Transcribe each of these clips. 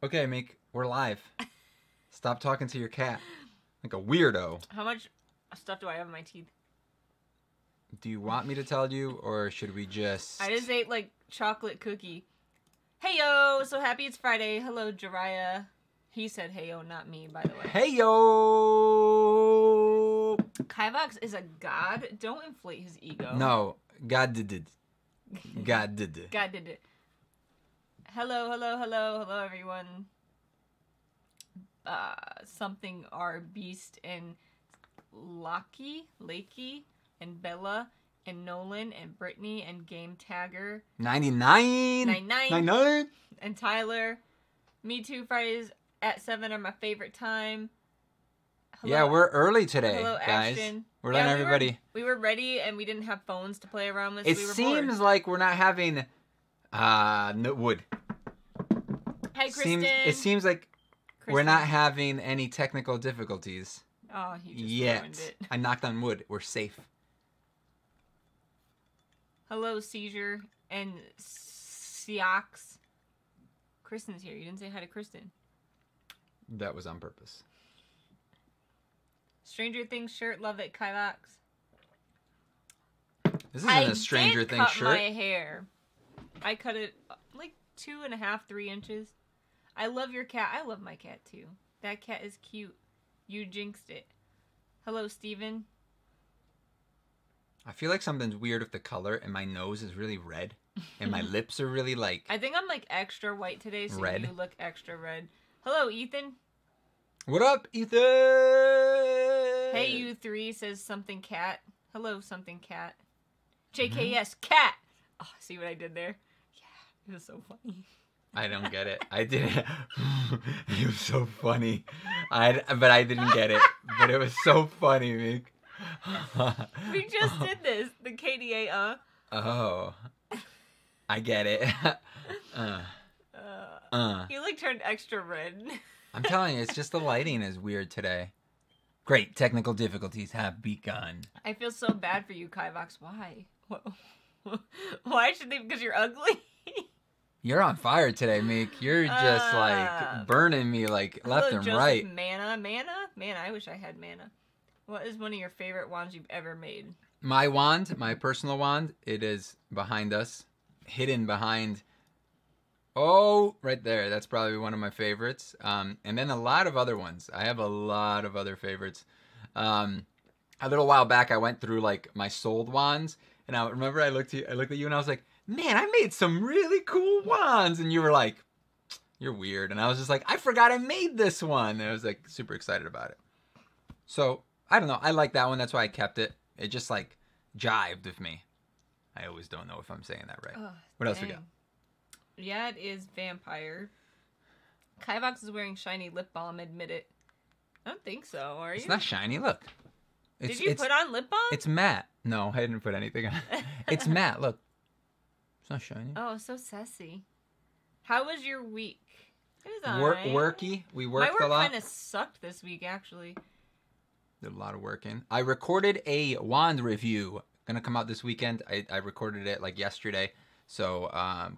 Okay, Meek, we're live. Stop talking to your cat. Like a weirdo. How much stuff do I have in my teeth? Do you want me to tell you, or should we just... I just ate, like, chocolate cookie. Hey, yo! So happy it's Friday. Hello, Jiraiya. He said hey, yo, not me, by the way. Hey, yo! Kivox is a god. Don't inflate his ego. No. God did it. God did it. God did it. Hello, everyone. Something are Beast and Lakey, and Bella, and Nolan, and Brittany, and Game Tagger. 99. And Tyler. Me Too Fridays at 7 are my favorite time. Hello, yeah, we're early today, hello, guys. Ashton. We're letting everybody... We were ready, and we didn't have phones to play around with. It we were seems bored. like we're not having wood. Hey, Kristen. It seems like we're not having any technical difficulties. Oh, he just ruined it. I knocked on wood. We're safe. Hello, Seizure and Seox. Kristen's here. You didn't say hi to Kristen. That was on purpose. Stranger Things shirt. Love it, Kivox. This isn't a Stranger Things shirt. I cut my hair. I cut it like 2.5, 3 inches. I love your cat. I love my cat too. That cat is cute. You jinxed it. Hello, Steven. I feel like something's weird with the color, and my nose is really red, and my lips are really like... I think I'm like extra white today, so red. You look extra red. Hello, Ethan. What up, Ethan? Hey, you 3 says something cat. Hello, something cat. JKS, cat. Oh, see what I did there? Yeah, it was so funny. I don't get it. I didn't. It was so funny. But I didn't get it. But it was so funny, Meek. We just did this. The KDA, Oh. I get it. You like turned extra red. I'm telling you, it's just the lighting is weird today. Great technical difficulties have begun. I feel so bad for you, Kivox. Why? Why should they? Because you're ugly? You're on fire today, Meek. You're just like burning me like left and Joseph right. Mana? Man, I wish I had mana. What is one of your favorite wands you've ever made? My wand, my personal wand, it is behind us. Hidden behind... Oh, right there. That's probably one of my favorites. And then a lot of other ones. I have a lot of other favorites. A little while back, I went through like my sold wands. And I remember I looked at you and I was like, man, I made some really cool wands. And you were like, you're weird. And I was just like, I forgot I made this one. And I was like super excited about it. So, I don't know. I like that one. That's why I kept it. It just like jived with me. I always don't know if I'm saying that right. Oh, what else we got? Yeah, it is vampire. Kivox is wearing shiny lip balm, admit it. I don't think so, are you? It's not shiny, look. Did you put on lip balm? It's matte. No, I didn't put anything on. It's matte, look. It's not shiny. Oh, so sassy. How was your week? It was alright. Worky. We worked a lot. My work kind of sucked this week, actually. Did a lot of working. I recorded a wand review. Gonna come out this weekend. I recorded it like yesterday. So,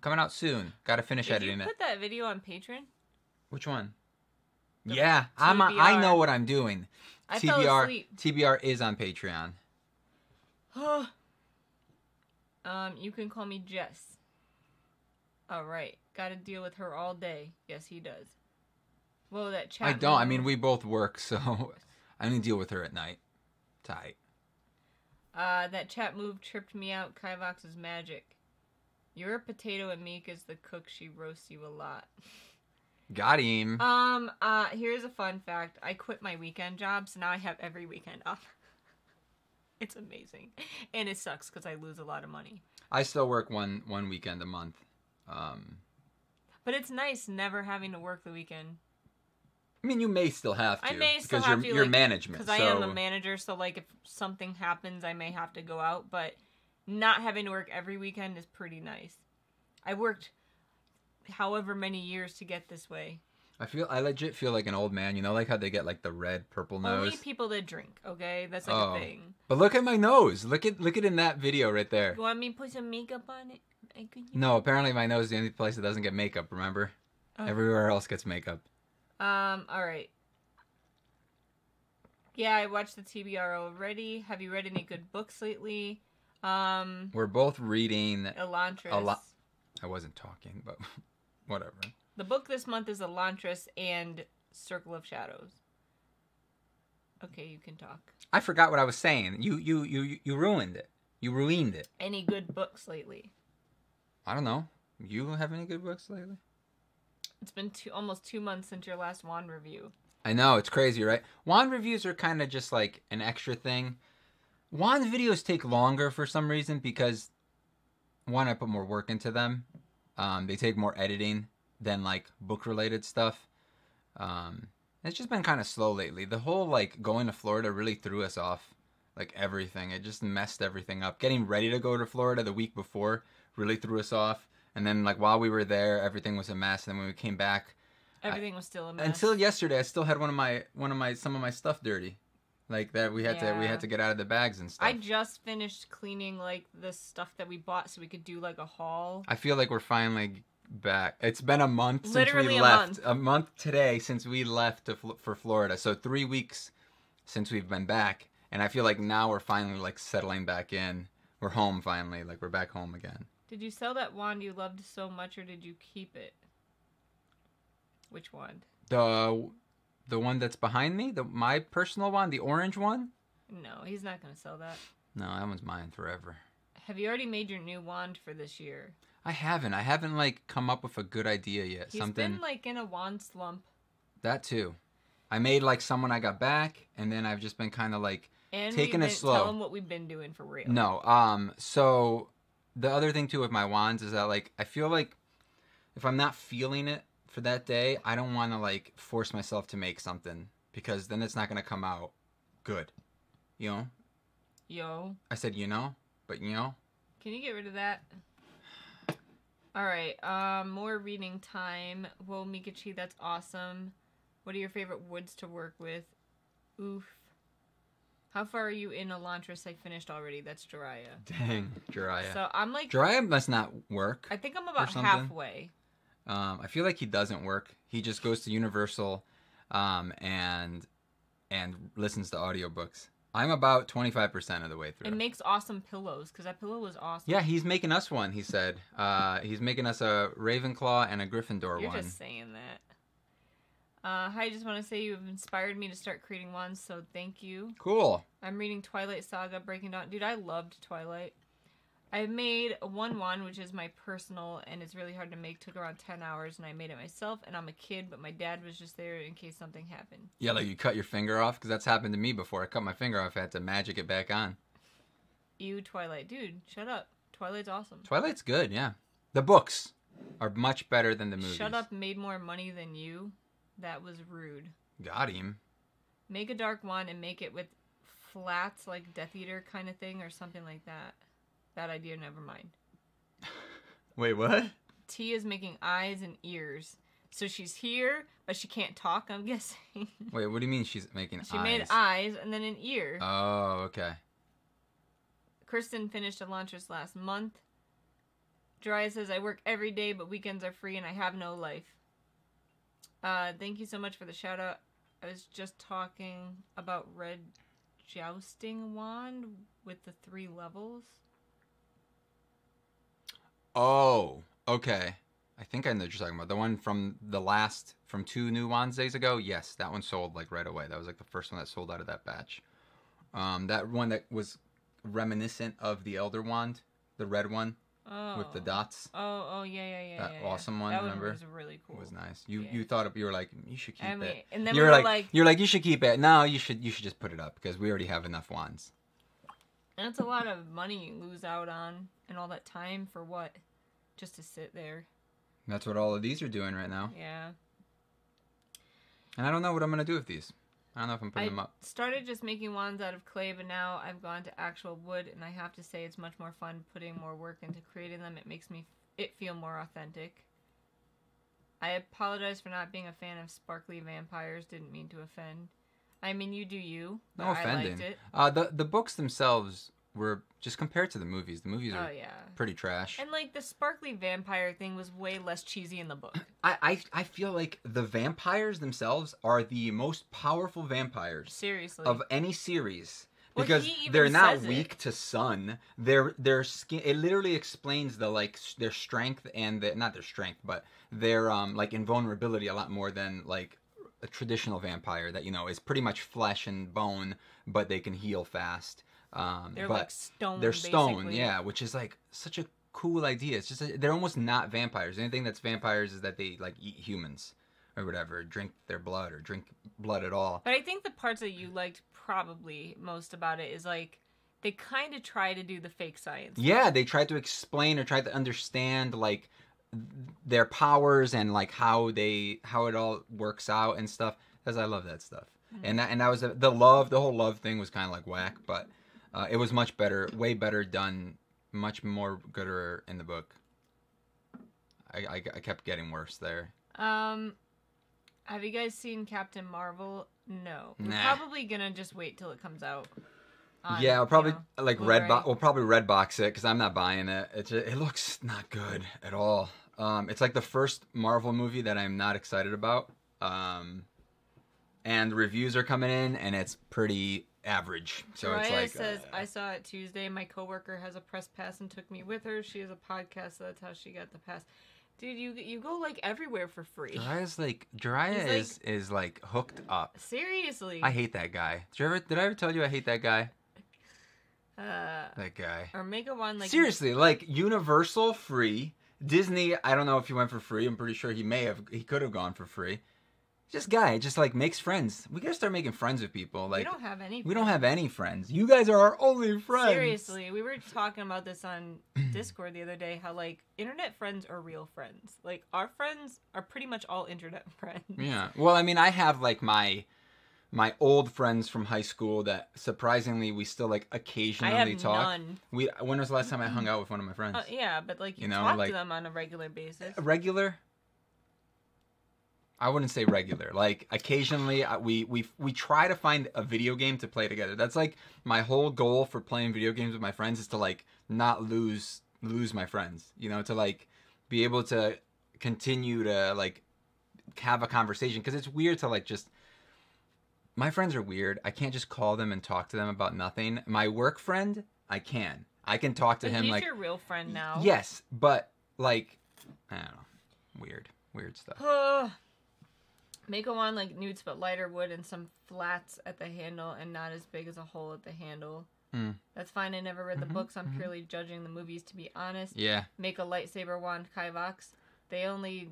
coming out soon. Gotta finish editing it. Did you put that video on Patreon? Which one? Yeah, I know what I'm doing. I fell asleep. TBR is on Patreon. You can call me Jess. Alright. Gotta deal with her all day. Yes, he does. Whoa, that chat. I don't. I mean, we both work, so I only deal with her at night. Tight. That chat move tripped me out. Kivox is magic. You're a potato and Meek is the cook. She roasts you a lot. Got him. Here's a fun fact. I quit my weekend job, so now I have every weekend off. It's amazing. And it sucks because I lose a lot of money. I still work one weekend a month. But it's nice never having to work the weekend. I mean, you may still have to. I may still have to. Because you're management. Because I am a manager, so like if something happens, I may have to go out. But not having to work every weekend is pretty nice. I worked however many years to get this way. I legit feel like an old man. You know, like how they get like the red, purple nose. Only people that drink, okay? That's like a thing. But look at my nose. Look at in that video right there. You want me to put some makeup on it? No, apparently my nose is the only place that doesn't get makeup. Remember? Everywhere else gets makeup. All right. Yeah, I watched the TBR already. Have you read any good books lately? We're both reading Elantris. I wasn't talking, but whatever. The book this month is Elantris and Circle of Shadows. Okay, you can talk. I forgot what I was saying. You ruined it. You ruined it. Any good books lately? I don't know. You have any good books lately? It's been almost 2 months since your last wand review. I know, it's crazy, right? Wand reviews are kind of just like an extra thing. Wand videos take longer for some reason because, one, I put more work into them. They take more editing than like book-related stuff. It's just been kind of slow lately. The whole like going to Florida really threw us off. Like everything. It just messed everything up. Getting ready to go to Florida the week before really threw us off. And then like while we were there, everything was a mess. And then when we came back, everything was still a mess. Until yesterday, I still had some of my stuff dirty. Like that we had to get out of the bags and stuff. I just finished cleaning like the stuff that we bought so we could do like a haul. I feel like we're finally back. It's been a month since Literally we left. A month today since we left for Florida. So 3 weeks since we've been back. And I feel like now we're finally like settling back in. We're home finally. Like we're back home again. Did you sell that wand you loved so much or did you keep it? Which wand? The one that's behind me? My personal one? The orange one? No, he's not going to sell that. No, that one's mine forever. Have you already made your new wand for this year? I haven't. I haven't like come up with a good idea yet. He's been like in a wand slump. That too. I made like someone I got back, and then I've just been kind of like taking it slow. Tell him what we've been doing for real. No. So the other thing too with my wands is that like I feel like if I'm not feeling it for that day, I don't want to like force myself to make something because then it's not going to come out good. You know? Yo. I said but you know? Can you get rid of that? All right. More reading time. Whoa, Meekachii, that's awesome. What are your favorite woods to work with? Oof. How far are you in Elantris? I finished already. That's Jiraiya. Dang, Jiraiya. So I'm like... Jiraiya must not work. I think I'm about halfway. I feel like he doesn't work. He just goes to Universal and listens to audiobooks. I'm about 25% of the way through. It makes awesome pillows, because that pillow was awesome. Yeah, he's making us one, he said. He's making us a Ravenclaw and a Gryffindor one. You're just saying that. Hi, I just want to say you've inspired me to start creating ones, so thank you. Cool. I'm reading Twilight Saga, Breaking Dawn. Dude, I loved Twilight. I made one wand, which is my personal, and it's really hard to make. Took around 10 hours, and I made it myself, and I'm a kid, but my dad was just there in case something happened. Yeah, like you cut your finger off? Because that's happened to me before. I cut my finger off, I had to magic it back on. Ew, Twilight. Dude, shut up. Twilight's awesome. Twilight's good, yeah. The books are much better than the movies. Shut up made more money than you. That was rude. Got him. Make a dark wand and make it with flats like Death Eater kind of thing or something like that. Bad idea, never mind. Wait, what? T is making eyes and ears. So she's here, but she can't talk, I'm guessing. Wait, what do you mean she's making eyes? She made eyes and then an ear. Oh, okay. Kristen finished Elantris last month. Jiraiya says, I work every day, but weekends are free and I have no life. Thank you so much for the shout out. I was just talking about red jousting wand with the 3 levels. Oh, okay. I think I know what you're talking about. The one from 2 new wands days ago? Yes, that one sold like right away. That was like the first one that sold out of that batch. That one that was reminiscent of the Elder Wand, the red one. Oh. With the dots. Yeah. That awesome one, that remember? That was really cool. It was nice. You thought you were like, you should keep it. And then you're like, you should keep it. No, you should just put it up because we already have enough wands. And it's a lot of money you lose out on and all that time for what? Just to sit there. That's what all of these are doing right now. Yeah. And I don't know what I'm going to do with these. I don't know if I'm putting them up. I started just making wands out of clay, but now I've gone to actual wood, and I have to say it's much more fun putting more work into creating them. It makes it feel more authentic. I apologize for not being a fan of sparkly vampires. Didn't mean to offend. I mean, you do you. But no offending. I liked it. The books themselves were just compared to the movies. The movies are pretty trash. And like the sparkly vampire thing was way less cheesy in the book. I feel like the vampires themselves are the most powerful vampires Seriously. of any series. Well, Because he even they're not says weak it. to sun. Their skin. It literally explains the like their strength and not their strength, but their like invulnerability a lot more than like a traditional vampire that is pretty much flesh and bone, but they can heal fast. They're but like stone. they're stone, basically. yeah, which is like such a cool idea. It's just they're almost not vampires. Anything that's vampires is that they like eat humans or whatever, drink their blood or drink blood at all. But I think the parts that you liked probably most about it is like they kind of try to do the fake science. Yeah, they tried to explain or tried to understand like their powers and like how it all works out and stuff. Because I love that stuff. Mm-hmm. And that was the whole love thing was kind of like whack, but it was much better, way better done, much more gooder in the book. I kept getting worse there. Have you guys seen Captain Marvel? No. Nah. We're probably gonna just wait till it comes out. Yeah, we'll probably like Blu-ray. we'll probably Redbox it because I'm not buying it. It looks not good at all. It's like the first Marvel movie that I'm not excited about. And the reviews are coming in, and it's pretty average. So Soraya it's like says, I saw it Tuesday. My coworker has a press pass and took me with her. She has a podcast, so that's how she got the pass. Dude, you go like everywhere for free. Jiraiya is like hooked up. Seriously. I hate that guy. Did I ever tell you I hate that guy? That guy. Or make one like seriously, like Universal free. Disney, I don't know if he went for free. I'm pretty sure he could have gone for free. This guy just like makes friends. We gotta start making friends with people. Like we don't have any. We don't have any friends. You guys are our only friends. Seriously, we were talking about this on Discord the other day. How like internet friends are real friends. Like our friends are pretty much all internet friends. Yeah. Well, I mean, I have like my old friends from high school that surprisingly we still like occasionally I have talk. None. When was the last time I hung out with one of my friends? Yeah, but like you talk to them on a regular basis. Regular? I wouldn't say regular. Like occasionally, we try to find a video game to play together. That's like my whole goal for playing video games with my friends is to like not lose my friends. To like be able to continue to like have a conversation because it's weird to like just. My friends are weird. I can't just call them and talk to them about nothing. My work friend, I can. I can talk to him he's like. He's your real friend now. Yes, but like, I don't know, weird stuff. Make a wand like Newt's but lighter wood and some flats at the handle and not as big as a hole at the handle. That's fine. I never read the books. I'm purely judging the movies, to be honest. Yeah. Make a lightsaber wand, Kivox. They only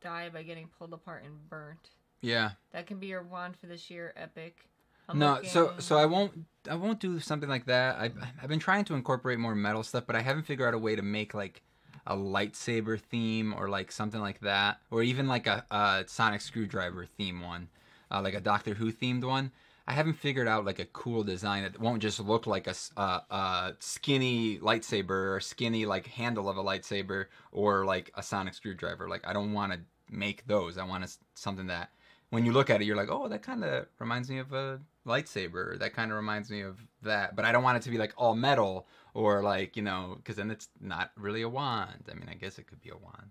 die by getting pulled apart and burnt. Yeah. That can be your wand for this year, epic. So I won't do something like that. I've been trying to incorporate more metal stuff, but I haven't figured out a way to make like a lightsaber theme or like something like that, or even like a sonic screwdriver theme one, like a Doctor Who themed one. I haven't figured out like a cool design that won't just look like a skinny lightsaber or skinny like handle of a lightsaber or like a sonic screwdriver. Like I don't want to make those. I want something that when you look at it, you're like, oh, that kind of reminds me of a lightsaber. That kind of reminds me of that. But I don't want it to be like all metal or like, because then it's not really a wand. I mean, I guess it could be a wand.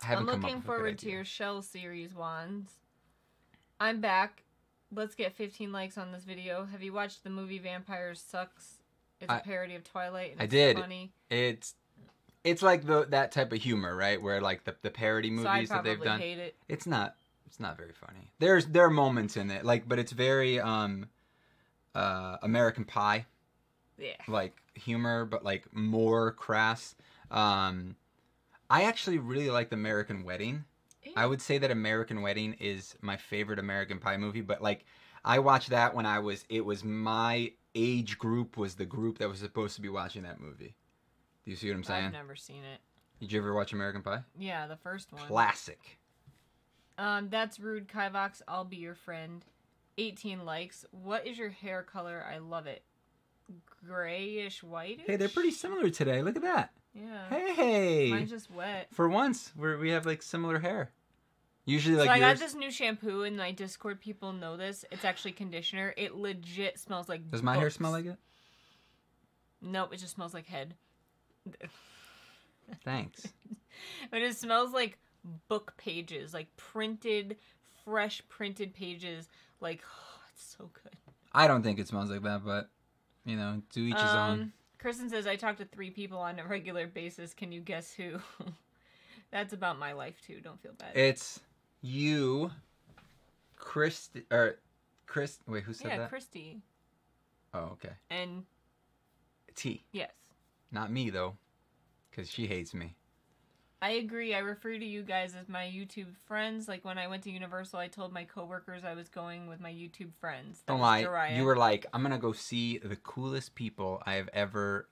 I'm looking forward to your Shell series wands. I'm back. Let's get 15 likes on this video. Have you watched the movie Vampires Sucks? It's a parody of Twilight. And I did. Funny. It's like that type of humor, right? Where like the parody movies that they've done. Hate it. It's not very funny. There are moments in it, like, but it's very American Pie. Yeah. Like humor, but like more crass. I actually really liked American Wedding. Yeah. I would say that American Wedding is my favorite American Pie movie, but like I watched that when it was my age group was the group that was supposed to be watching that movie. Do you see what I'm saying? I've never seen it. Did you ever watch American Pie? Yeah, the first one. Classic. That's rude, Kivox. I'll be your friend. 18 likes. What is your hair color? I love it. Grayish, whitish? Hey, they're pretty similar today. Look at that. Yeah. Hey. Mine's just wet. For once, we have like similar hair. Usually, like I got this new shampoo, and my Discord people know this. It's actually conditioner. It legit smells like. Does my hair smell like it? Nope, it just smells like head. Thanks. But it smells like book pages, like printed, fresh printed pages. Like, oh, it's so good. I don't think it smells like that, but, you know, to each his own. Kristen says, I talk to 3 people on a regular basis. Can you guess who? That's about my life, too. Don't feel bad. It's you, Chris, wait, who said that? Yeah, Christy. Oh, okay. And T. Yes. Not me, though, because she hates me. I agree. I refer to you guys as my YouTube friends. Like, when I went to Universal, I told my coworkers I was going with my YouTube friends. Don't lie. You were like, I'm going to go see the coolest people I have ever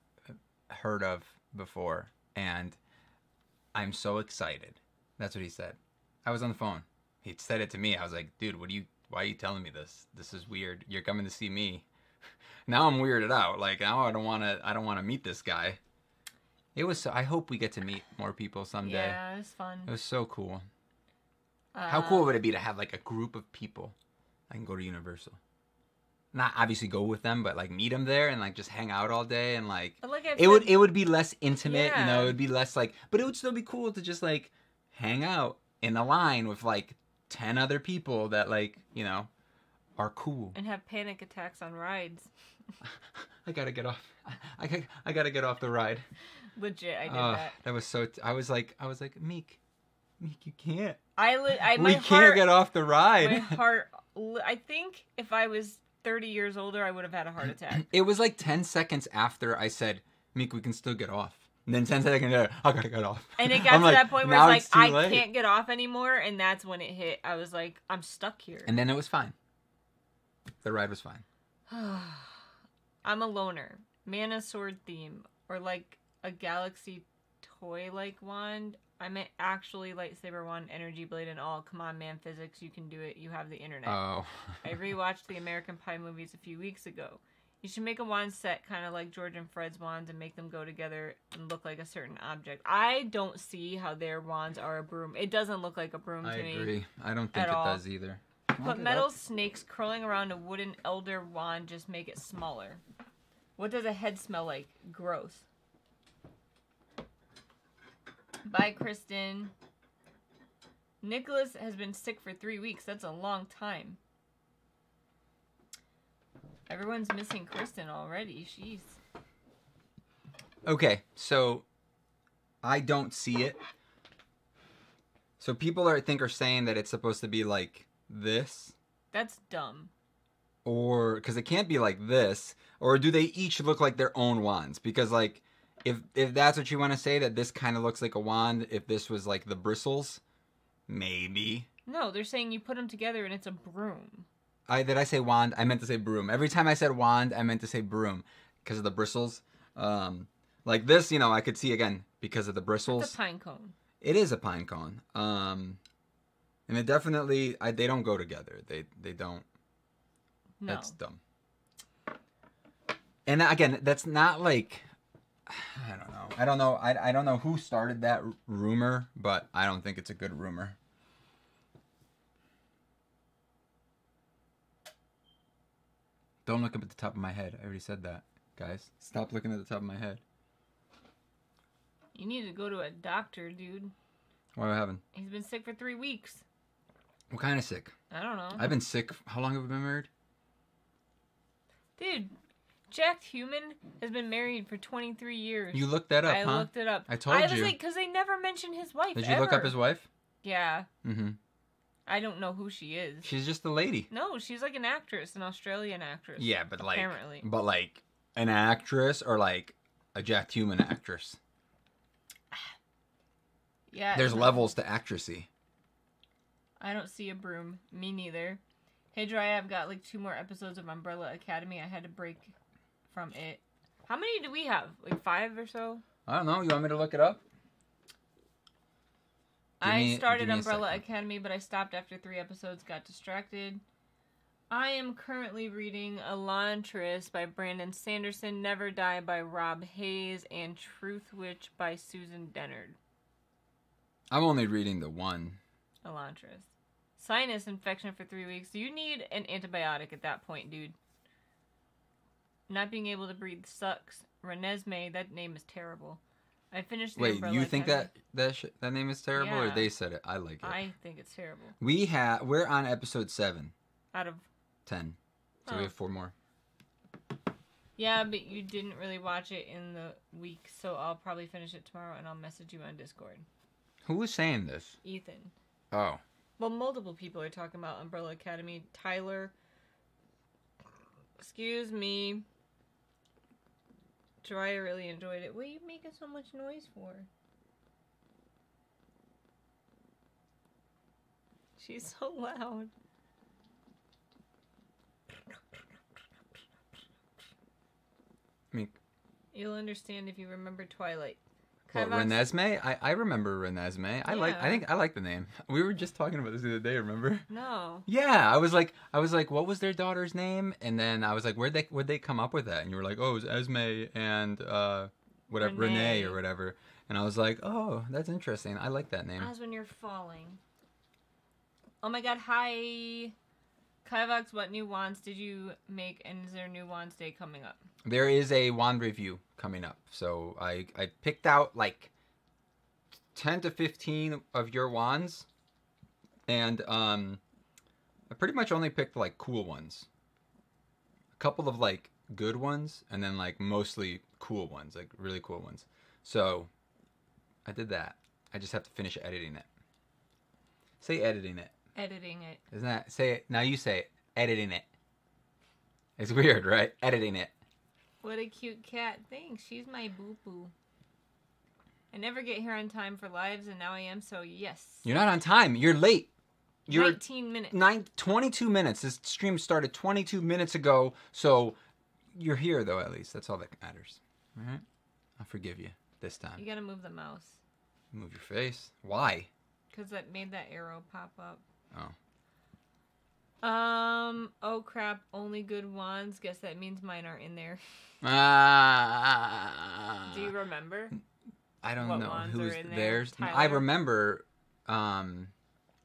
heard of before. And I'm so excited. That's what he said. I was on the phone. He said it to me. I was like, dude, why are you telling me this? This is weird. You're coming to see me. Now I'm weirded out. Like, now I don't want to meet this guy. It was so, I hope we get to meet more people someday. Yeah, it was fun. It was so cool. How cool would it be to have like a group of people I can go to Universal? Not obviously go with them, but like meet them there and like just hang out all day and like, it would be less intimate, Yeah. you know, it would be less like, but it would still be cool to just like hang out in a line with like 10 other people that like, you know, are cool. And have panic attacks on rides. I gotta get off. I gotta get off the ride. Legit, I did that. That was so. I was like, Meek, you can't. We can't get off the ride. My heart. I think if I was 30 years older, I would have had a heart attack. It was like 10 seconds after I said, Meek, we can still get off. And then 10 seconds later, I gotta get off. And it got to that point where it's like, I can't get off anymore. And that's when it hit. I was like, I'm stuck here. And then it was fine. The ride was fine. I'm a loner. Mana sword theme. Or like a galaxy toy-like wand. I meant actually lightsaber wand, energy blade and all. Come on, man, physics. You can do it. You have the internet. Oh. I rewatched the American Pie movies a few weeks ago. You should make a wand set kind of like George and Fred's wands and make them go together and look like a certain object. I don't see how their wands are a broom. It doesn't look like a broom to me. I agree. I don't think it does either. Put metal snakes curling around a wooden elder wand. Just make it smaller. What does a head smell like? Gross. Bye, Kristen. Nicholas has been sick for 3 weeks. That's a long time. Everyone's missing Kristen already. Jeez. Okay, so I don't see it. So people are saying that it's supposed to be like this. That's dumb. Or because it can't be like this. Or do they each look like their own wands? Because like if that's what you want to say, that this kind of looks like a wand, if this was like the bristles, maybe. No, they're saying you put them together and it's a broom. Did I say wand? I meant to say broom. Every time I said wand, I meant to say broom because of the bristles. Like this, you know, I could see again because of the bristles. It's a pine cone. It is a pine cone. And it definitely, they don't go together. They don't. No. That's dumb. And again, that's not like, I don't know. I don't know who started that rumor, but I don't think it's a good rumor. Don't look up at the top of my head. I already said that, guys. Stop looking at the top of my head. You need to go to a doctor, dude. What happened? He's been sick for 3 weeks. What kind of sick? I don't know. I've been sick. How long have we been married? Dude, Jacked Human has been married for 23 years. You looked that up, huh? I looked it up. I told you. I was like, because they never mentioned his wife. Did you look up his wife? Yeah. Mm-hmm. I don't know who she is. She's just a lady. No, she's like an actress, an Australian actress. Yeah, but like, apparently. But like an actress or like a Jacked Human actress. Yeah. There's levels to actressy. I don't see a broom. Me neither. Hey, Dry, I've got like 2 more episodes of Umbrella Academy. I had to break from it. How many do we have? Like 5 or so? I don't know. You want me to look it up? I started Umbrella Academy, but I stopped after 3 episodes, got distracted. I am currently reading Elantris by Brandon Sanderson, Never Die by Rob Hayes, and Truth Witch by Susan Dennard. I'm only reading the one. Elantris. Sinus infection for 3 weeks. You need an antibiotic at that point, dude. Not being able to breathe sucks. Renesmee, that name is terrible. I finished the Wait, Umbrella you think Academy. that name is terrible, or Yeah. they said it? I like it. I think it's terrible. We're on episode 7, Out of 10, so Oh. we have 4 more. Yeah, but you didn't really watch it in the week, so I'll probably finish it tomorrow and I'll message you on Discord. Who was saying this? Ethan. Oh, Well, multiple people are talking about Umbrella Academy. Tyler. Excuse me. Jiraiya really enjoyed it. What are you making so much noise for? She's so loud. I mean, You'll understand if you remember Twilight. what, Kivox- Renesmee? I remember Renesmee. I think I like the name. We were just talking about this the other day. Remember? No. Yeah, I was like, what was their daughter's name? And then I was like, where'd they come up with that? And you were like, oh, it was Esme and whatever, Renee or whatever. And I was like, oh, that's interesting. I like that name. As when you're falling. Oh my god, hi. Kivox, what new wands did you make, and is there a new wands day coming up? There is a wand review coming up. So I picked out like 10 to 15 of your wands. And I pretty much only picked like cool ones. A couple of like good ones, and then like mostly cool ones, like really cool ones. So I did that. I just have to finish editing it. Say editing it. Editing it. Isn't that, say it, now you say it, editing it. It's weird, right? Editing it. What a cute cat. Thanks, she's my boo-boo. I never get here on time for lives, and now I am, so yes. You're not on time. You're late. You're 19 minutes. 22 minutes. This stream started 22 minutes ago, so you're here, though, at least. That's all that matters. All right? I'll forgive you this time. You gotta move the mouse. Move your face. Why? Because that made that arrow pop up. Oh. Oh crap, only good wands. Guess that means mine aren't in there. Do you remember? I don't what know wands who's are in there? theirs. Tyler? I remember. I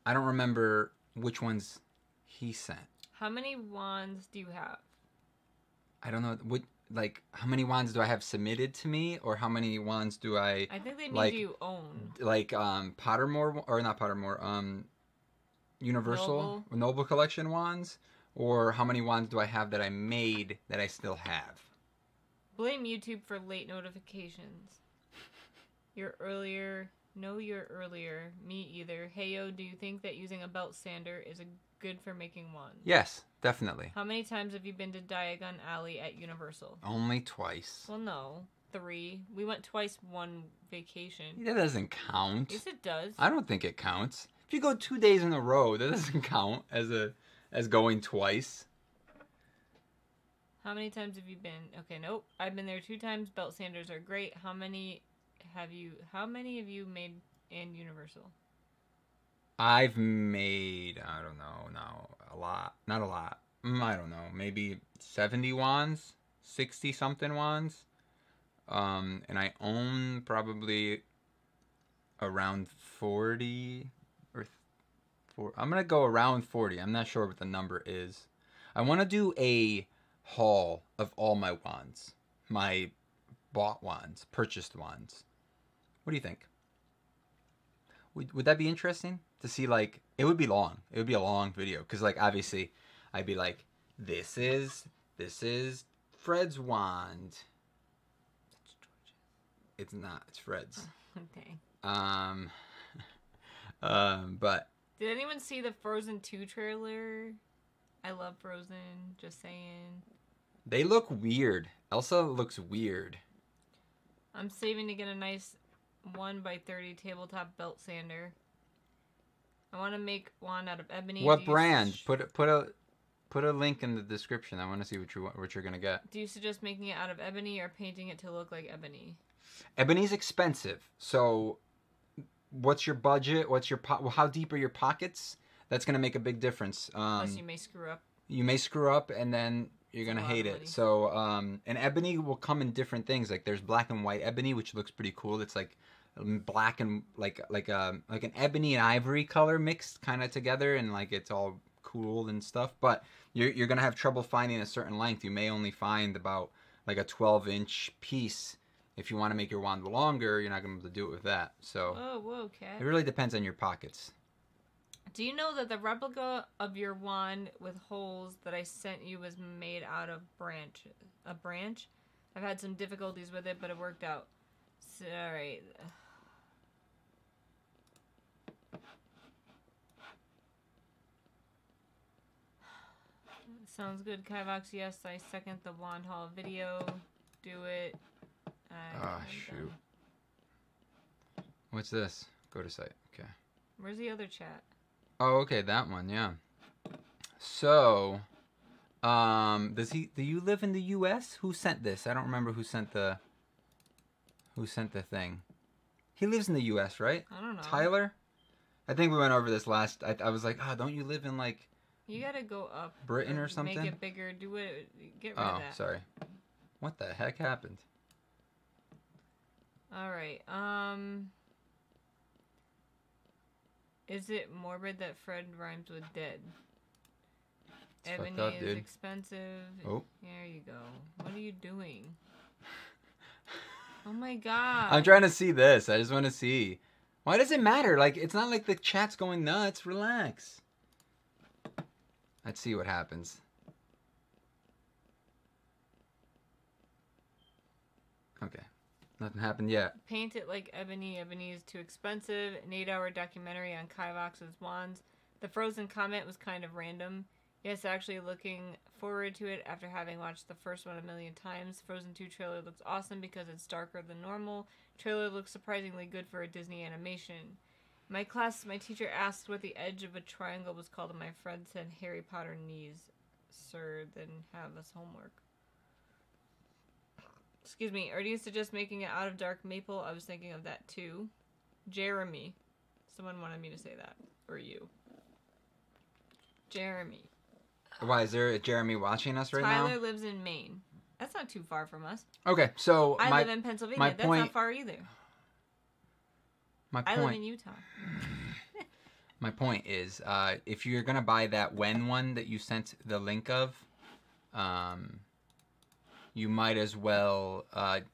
don't remember which ones he sent. How many wands do you have? I don't know what. Like, how many wands do I have submitted to me, or how many wands do I I think they mean like, you own. like Pottermore, or not Pottermore, Universal Noble Collection wands, or how many wands do I have that I made that I still have? Blame YouTube for late notifications. You're earlier. No, you're earlier. Me either. Heyo, do you think that using a belt sander is good for making wands? Yes, definitely. How many times have you been to Diagon Alley at Universal? Only twice. Well, no. 3. We went twice one vacation. That doesn't count. Yes, it does. I don't think it counts. If you go 2 days in a row, that doesn't count as going twice. How many times have you been? Okay, nope. I've been there 2 times. Belt sanders are great. How many have you made in Universal? I've made, I don't know, a lot. Not a lot. I don't know, maybe 70 wands, 60 something wands. And I own probably around 40 or 4. I'm going to go around 40. I'm not sure what the number is. I want to do a haul of all my wands. My bought wands, purchased wands. What do you think? Would that be interesting to see? Like, it would be long. It would be a long video because, like, obviously, I'd be like, this is Fred's wand. That's Georgia. It's not. It's Fred's. Okay. But Did anyone see the Frozen 2 trailer? I love Frozen. Just saying. they look weird. Elsa looks weird. I'm saving to get a nice 1x30 tabletop belt sander. I want to make one out of ebony. What brand? Put a link in the description. I want to see what you're gonna get. Do you suggest making it out of ebony or painting it to look like ebony? Ebony's expensive. So, what's your budget? How deep are your pockets? That's gonna make a big difference. Plus, you may screw up. You may screw up, and then you're gonna hate it. money. So, and ebony will come in different things. Like there's black and white ebony, which looks pretty cool. It's like black and like an ebony and ivory color mixed kind of together, and like it's all cool and stuff. But you're gonna have trouble finding a certain length. You may only find about like a 12-inch piece If you want to make your wand longer, you're not going to be able to do it with that. So Whoa, cat. it really depends on your pockets. Do you know that the replica of your wand with holes that I sent you was made out of a branch? I've had some difficulties with it, but it worked out. So, all right. Sounds good, Kivox. Yes, I second the wand haul video. Do it. Shoot. What's this? Go to site. Okay. Where's the other chat? Oh, okay, that one, yeah. So, do you live in the US? Who sent this? I don't remember who sent the thing. He lives in the US, right? I don't know. Tyler? I think we went over this last. I was like, oh, don't you live in like you gotta go up Britain or something? Make it bigger. Do it. Get rid of that. Oh, sorry. What the heck happened? All right. Is it morbid that Fred rhymes with dead? It's Ebony fucked up, is dude. expensive. Oh. There you go. What are you doing? Oh my god. I'm trying to see this. I just want to see. Why does it matter? Like, it's not like the chat's going nuts. Relax. Let's see what happens. Okay. Nothing happened yet. Paint it like ebony. Ebony is too expensive. An 8-hour documentary on Kivox's wands. The Frozen comment was kind of random. Yes, actually looking forward to it after having watched the first one a million times. Frozen 2 trailer looks awesome because it's darker than normal. Trailer looks surprisingly good for a Disney animation. In my class, my teacher asked what the edge of a triangle was called, and my friend said Harry Potter knees. Sir, then have us homework. Excuse me, or do you suggest making it out of dark maple? I was thinking of that too. Jeremy. Someone wanted me to say that. Or you. Jeremy. Why, is there a Jeremy watching us right now? Tyler lives in Maine. That's not too far from us. Okay, so I live in Pennsylvania. That's not far either. I live in Utah. My point is, if you're gonna buy that Wen one that you sent the link of, you might as well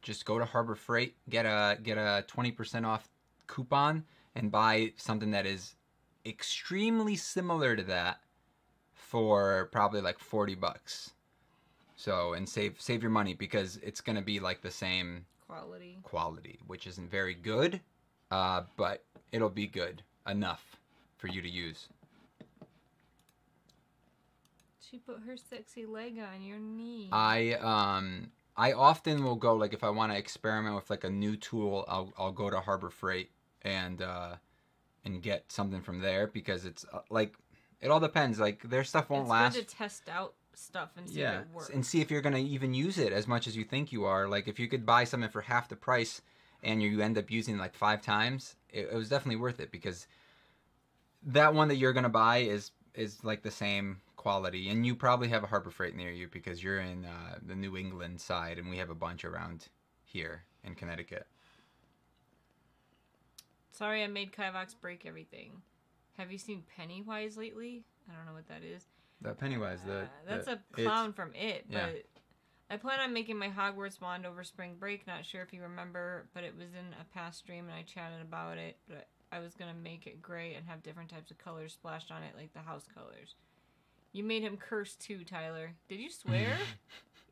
just go to Harbor Freight, get a 20% off coupon, and buy something that is extremely similar to that for probably like $40. So, and save your money, because it's gonna be like the same quality, which isn't very good, but it'll be good enough for you to use. She put her sexy leg on your knee. I often will go, like, if I want to experiment with like a new tool, I'll go to Harbor Freight and get something from there, because it's like, it all depends. Like, their stuff won't last. It's good to test out stuff and see if it works. And see if you're gonna even use it as much as you think you are. Like, if you could buy something for half the price and you end up using it like 5 times, it was definitely worth it, because that one that you're gonna buy is like the same quality, and you probably have a Harbor Freight near you because you're in the New England side, and we have a bunch around here in Connecticut. Sorry, I made Kivox break everything. Have you seen Pennywise lately? I don't know what that is. That Pennywise, that's a clown from It. Yeah. But I plan on making my Hogwarts wand over spring break. Not sure if you remember, but it was in a past stream and I chatted about it. But I was gonna make it gray and have different types of colors splashed on it, like the house colors. You made him curse too, Tyler. Did you swear?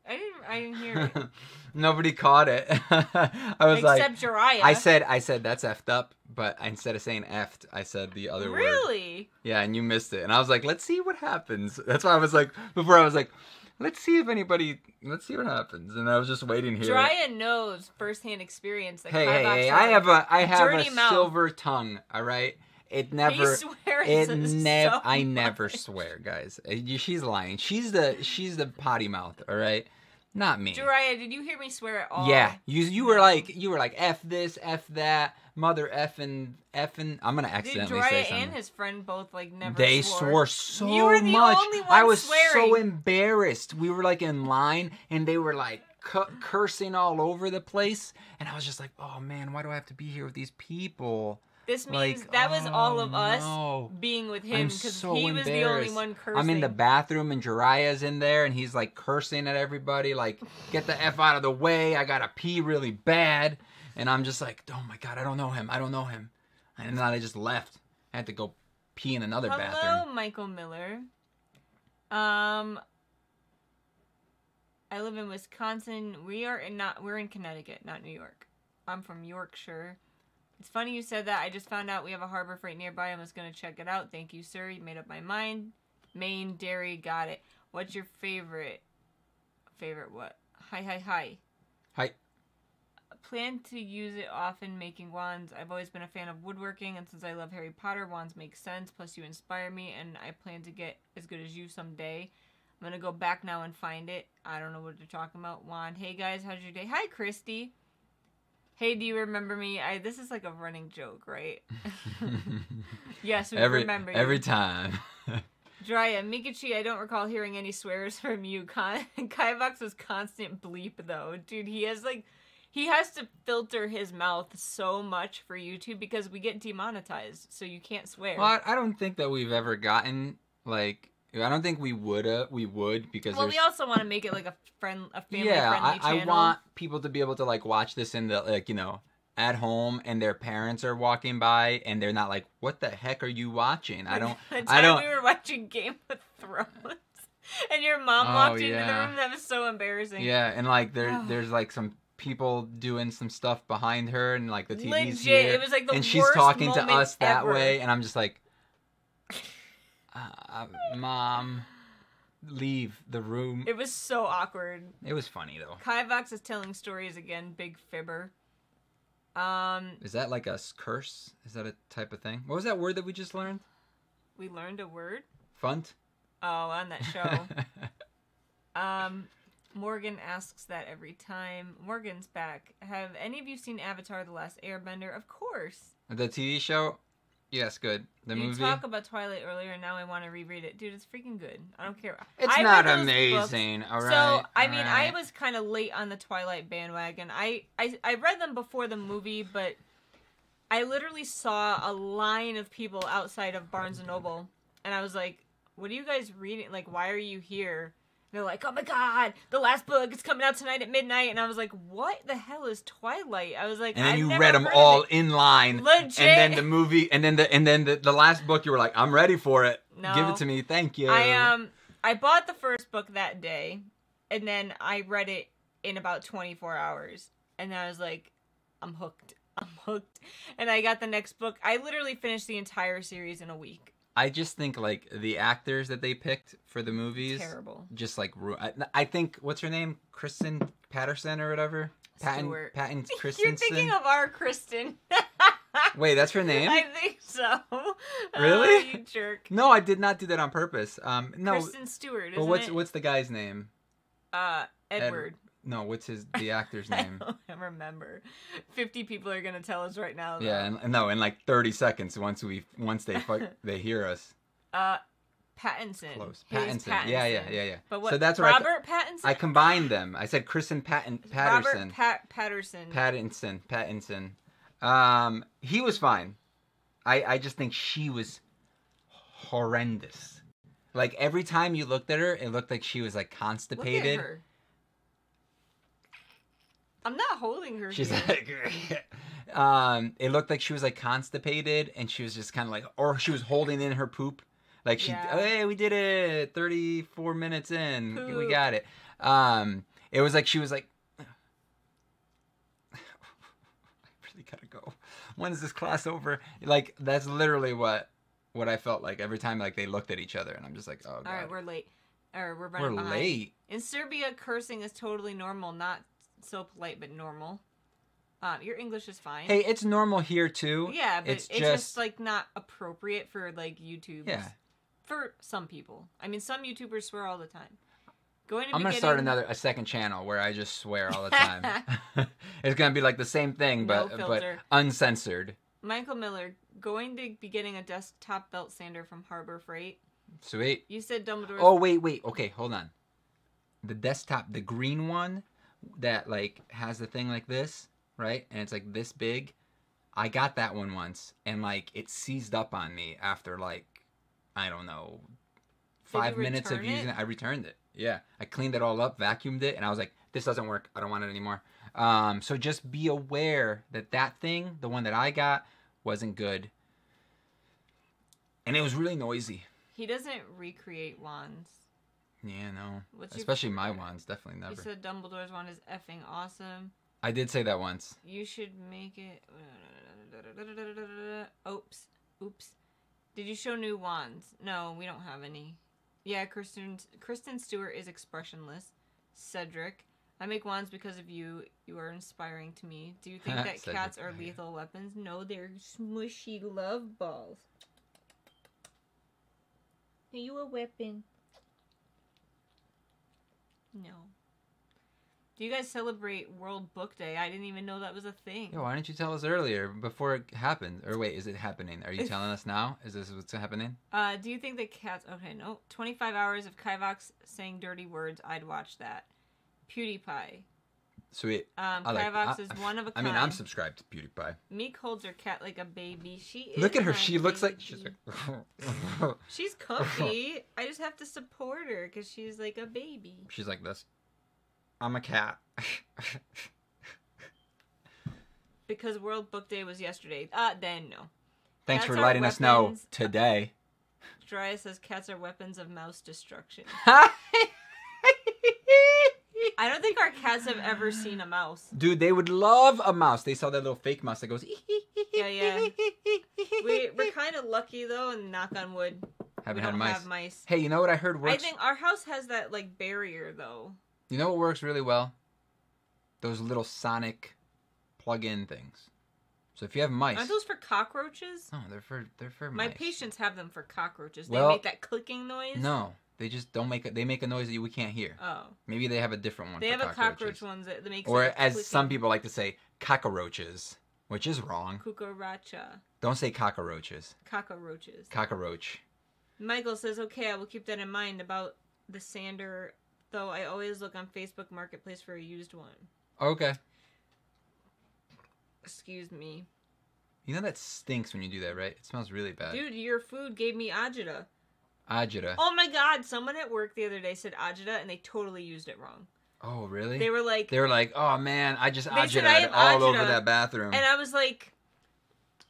I didn't hear it. Nobody caught it. I was except Jiraiya. I said that's effed up, but instead of saying effed, I said the other word. Really? Yeah, and you missed it. And I was like, let's see what happens. That's why I was like, before I was like, let's see what happens. And I was just waiting here. Jiraiya knows firsthand experience that Hey, I have a silver tongue, all right? It never. I never swear, guys. She's lying. She's the potty mouth. All right, not me. Jiraiya, did you hear me swear at all? Yeah, you were like F this, F that, mother effing. I'm gonna accidentally say something. Jiraiya and his friend both like never. They swore so much. You were the only one I was swearing. So embarrassed. We were like in line, and they were like cursing all over the place, and I was just like, oh man, why do I have to be here with these people? This means Like, that was all of us no. being with him I'm because so he was the only embarrassed. one cursing. I'm in the bathroom and Jariah's in there and he's like cursing at everybody, like, get the F out of the way. I gotta pee really bad. And I'm just like, oh my God, I don't know him. I don't know him. And then I just left. I had to go pee in another Hello, bathroom. Michael Miller. I live in Wisconsin. We're in Connecticut, not New York. I'm from Yorkshire. It's funny you said that. I just found out we have a Harbor Freight nearby. I was going to check it out. Thank you, sir. You made up my mind. Maine, dairy, got it. What's your favorite? Favorite what? Hi. Hi. Plan to use it often making wands. I've always been a fan of woodworking, and since I love Harry Potter, wands make sense. Plus, you inspire me, and I plan to get as good as you someday. I'm going to go back now and find it. I don't know what you're talking about. Wand. Hey, guys. How's your day? Hi, Christy. Hey, do you remember me? This is like a running joke, right? Yes, we remember you. Every time. Drya, Meekachii, I don't recall hearing any swears from you. Kivox was constant bleep, though. Dude, he has to filter his mouth so much for YouTube because we get demonetized, so you can't swear. Well, I don't think that we've ever gotten, like... I don't think we would because we also want to make it like a family-friendly channel. I want people to be able to like watch this in the like at home and their parents are walking by and they're not like, what the heck are you watching? I don't. We were watching Game of Thrones and your mom walked into the room. That was so embarrassing. Yeah, and like there's like some people doing some stuff behind her and like the TV's Legit, here, it was like the and she's worst talking to moment us that ever. way, and I'm just like. Mom, leave the room. It was so awkward. It was funny though. Kivox is telling stories again. Big fibber. Is that like a curse? Is that a type of thing? What was that word that we just learned? We learned a word? Funt? Oh, on that show. Morgan asks that every time. Morgan's back. Have any of you seen Avatar: The Last Airbender? Of course. The TV show? Yes, good. The movie? You talked about Twilight earlier, and now I want to reread it. Dude, it's freaking good. I don't care. It's not amazing, all right? So, I mean, I was kind of late on the Twilight bandwagon. I read them before the movie, but I literally saw a line of people outside of Barnes & Noble, and I was like, what are you guys reading? Like, why are you here? They're like, oh my God, the last book is coming out tonight at midnight. And I was like, what the hell is Twilight? I was like, and then you read them all in line. Legit. And then the movie, and then the last book, you were like, I'm ready for it. No. Give it to me. Thank you. I bought the first book that day, and then I read it in about 24 hours. And I was like, I'm hooked. And I got the next book. I literally finished the entire series in a week. I just think like the actors that they picked for the movies, terrible. Just like I think what's her name, Kristen Patterson or whatever, Patton Christensen. You're thinking of our Kristen. Wait, that's her name? I think so. Really? You jerk. No, I did not do that on purpose. No. Kristen Stewart. But what's the guy's name? Edward. No, what's the actor's name? I don't remember. 50 people are gonna tell us right now. Though. Yeah, in like 30 seconds once they hear us. Pattinson. Close. Pattinson. Yeah. But what? So that's what Robert Pattinson. I combined them. I said Kristen Patterson. Patterson. Pattinson. He was fine. I just think she was horrendous. Like every time you looked at her, it looked like she was like constipated. Look at her. I'm not holding her. She's here. like, it looked like she was like constipated, and she was just kind of like, or she was holding in her poop, like hey, we did it, 34 minutes in, Poop. We got it. It was like she was like, I really gotta go. When is this class over? Like that's literally what I felt like every time like they looked at each other, and I'm just like, oh God. All right, we're late, or we're running behind. Late. In Serbia, cursing is totally normal, not so polite, but normal. Your English is fine. Hey, it's normal here too. Yeah, but it's just like not appropriate for like YouTube. Yeah. For some people. I mean, some YouTubers swear all the time. I'm gonna start a second channel where I just swear all the time. It's gonna be like the same thing, but uncensored. Michael Miller, going to be getting a desktop belt sander from Harbor Freight. Sweet. You said Dumbledore. Oh wait. Okay, hold on. The desktop, the green one that like has the thing like this, right? And it's like this big. I got that one once, and like it seized up on me after like I don't know 5 minutes of using it. I returned it. Yeah, I cleaned it all up, vacuumed it, and I was like, this doesn't work. I don't want it anymore. So just be aware that that thing, the one that I got, wasn't good, and it was really noisy. He doesn't recreate wands. Yeah, no. Especially my wands, definitely never. You said Dumbledore's wand is effing awesome. I did say that once. You should make it. Oops. Did you show new wands? No, we don't have any. Yeah, Kristen Stewart is expressionless. Cedric, I make wands because of you. You are inspiring to me. Do you think that cats are lethal weapons? No, they're smushy love balls. Are you a weapon? No. Do you guys celebrate World Book Day? I didn't even know that was a thing. Yo, why didn't you tell us earlier before it happened? Or wait, is it happening? Are you telling us now? Is this what's happening? Do you think that cats... Okay, no. 25 hours of Kivox saying dirty words. I'd watch that. PewDiePie. Sweet. Kivox is one of a kind. I mean, I'm subscribed to PewDiePie. Meek holds her cat like a baby. She is. Look at her. She looks like... She's comfy. I just have to support her because she's like a baby. She's like this. I'm a cat. Because World Book Day was yesterday. Then no. Thanks for letting us know today. Drea says cats are weapons of mouse destruction. I don't think our cats have ever seen a mouse. Dude, they would love a mouse. They saw that little fake mouse that goes... Yeah. We're kind of lucky, though, and knock on wood, we don't have mice. Hey, you know what I heard works? I think our house has that, like, barrier, though. You know what works really well? Those little sonic plug-in things. So if you have mice... Aren't those for cockroaches? No, they're for mice. My patients have them for cockroaches. Well, they make that clicking noise? No. They just don't make it. They make a noise that we can't hear. Oh. Maybe they have a different one. They have a cockroach one that makes. Or as some people like to say, cockroaches, which is wrong. Cucaracha. Don't say cockroaches. Cockroaches. Cockroach. Michael says, "Okay, I will keep that in mind about the sander. Though I always look on Facebook Marketplace for a used one." Okay. Excuse me. You know that stinks when you do that, right? It smells really bad. Dude, your food gave me agita. Agita. Oh my god, someone at work the other day said agita and they totally used it wrong. Oh, really? They were like, oh man, I just agitated all over that bathroom. And I was like,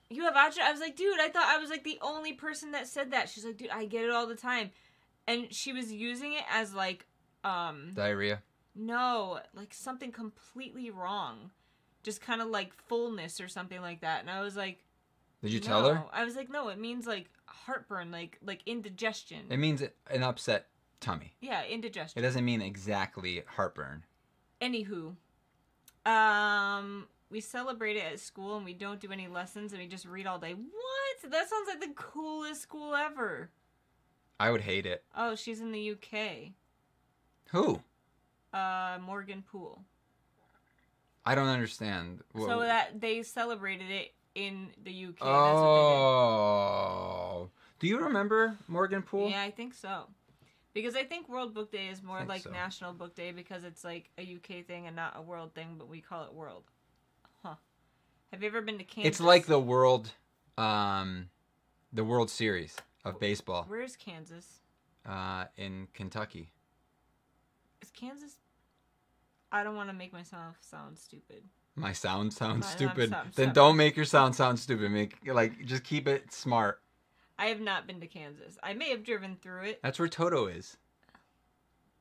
you have agita? I was like, dude, I thought I was like the only person that said that. She's like, dude, I get it all the time. And she was using it as like, diarrhea? No, like something completely wrong. Just kind of like fullness or something like that. And I was like, did you tell her? I was like, no, it means like heartburn, like indigestion. It means an upset tummy. Yeah, indigestion. It doesn't mean exactly heartburn. Anywho, we celebrate it at school and we don't do any lessons and we just read all day. What? That sounds like the coolest school ever. I would hate it. Oh, she's in the UK. Who? Morgan Poole. I don't understand. So that they celebrated it in the UK. Oh. That's what they did. Do you remember Morgan Poole? Yeah, I think so. Because I think World Book Day is more like National Book Day because it's like a UK thing and not a world thing, but we call it world. Huh. Have you ever been to Kansas? It's like the World Series of baseball. Where is Kansas? In Kentucky. Is Kansas... I don't want to make myself sound stupid. My sound sounds stupid? Then stupid. Don't make your sound stupid. Just keep it smart. I have not been to Kansas. I may have driven through it. That's where Toto is.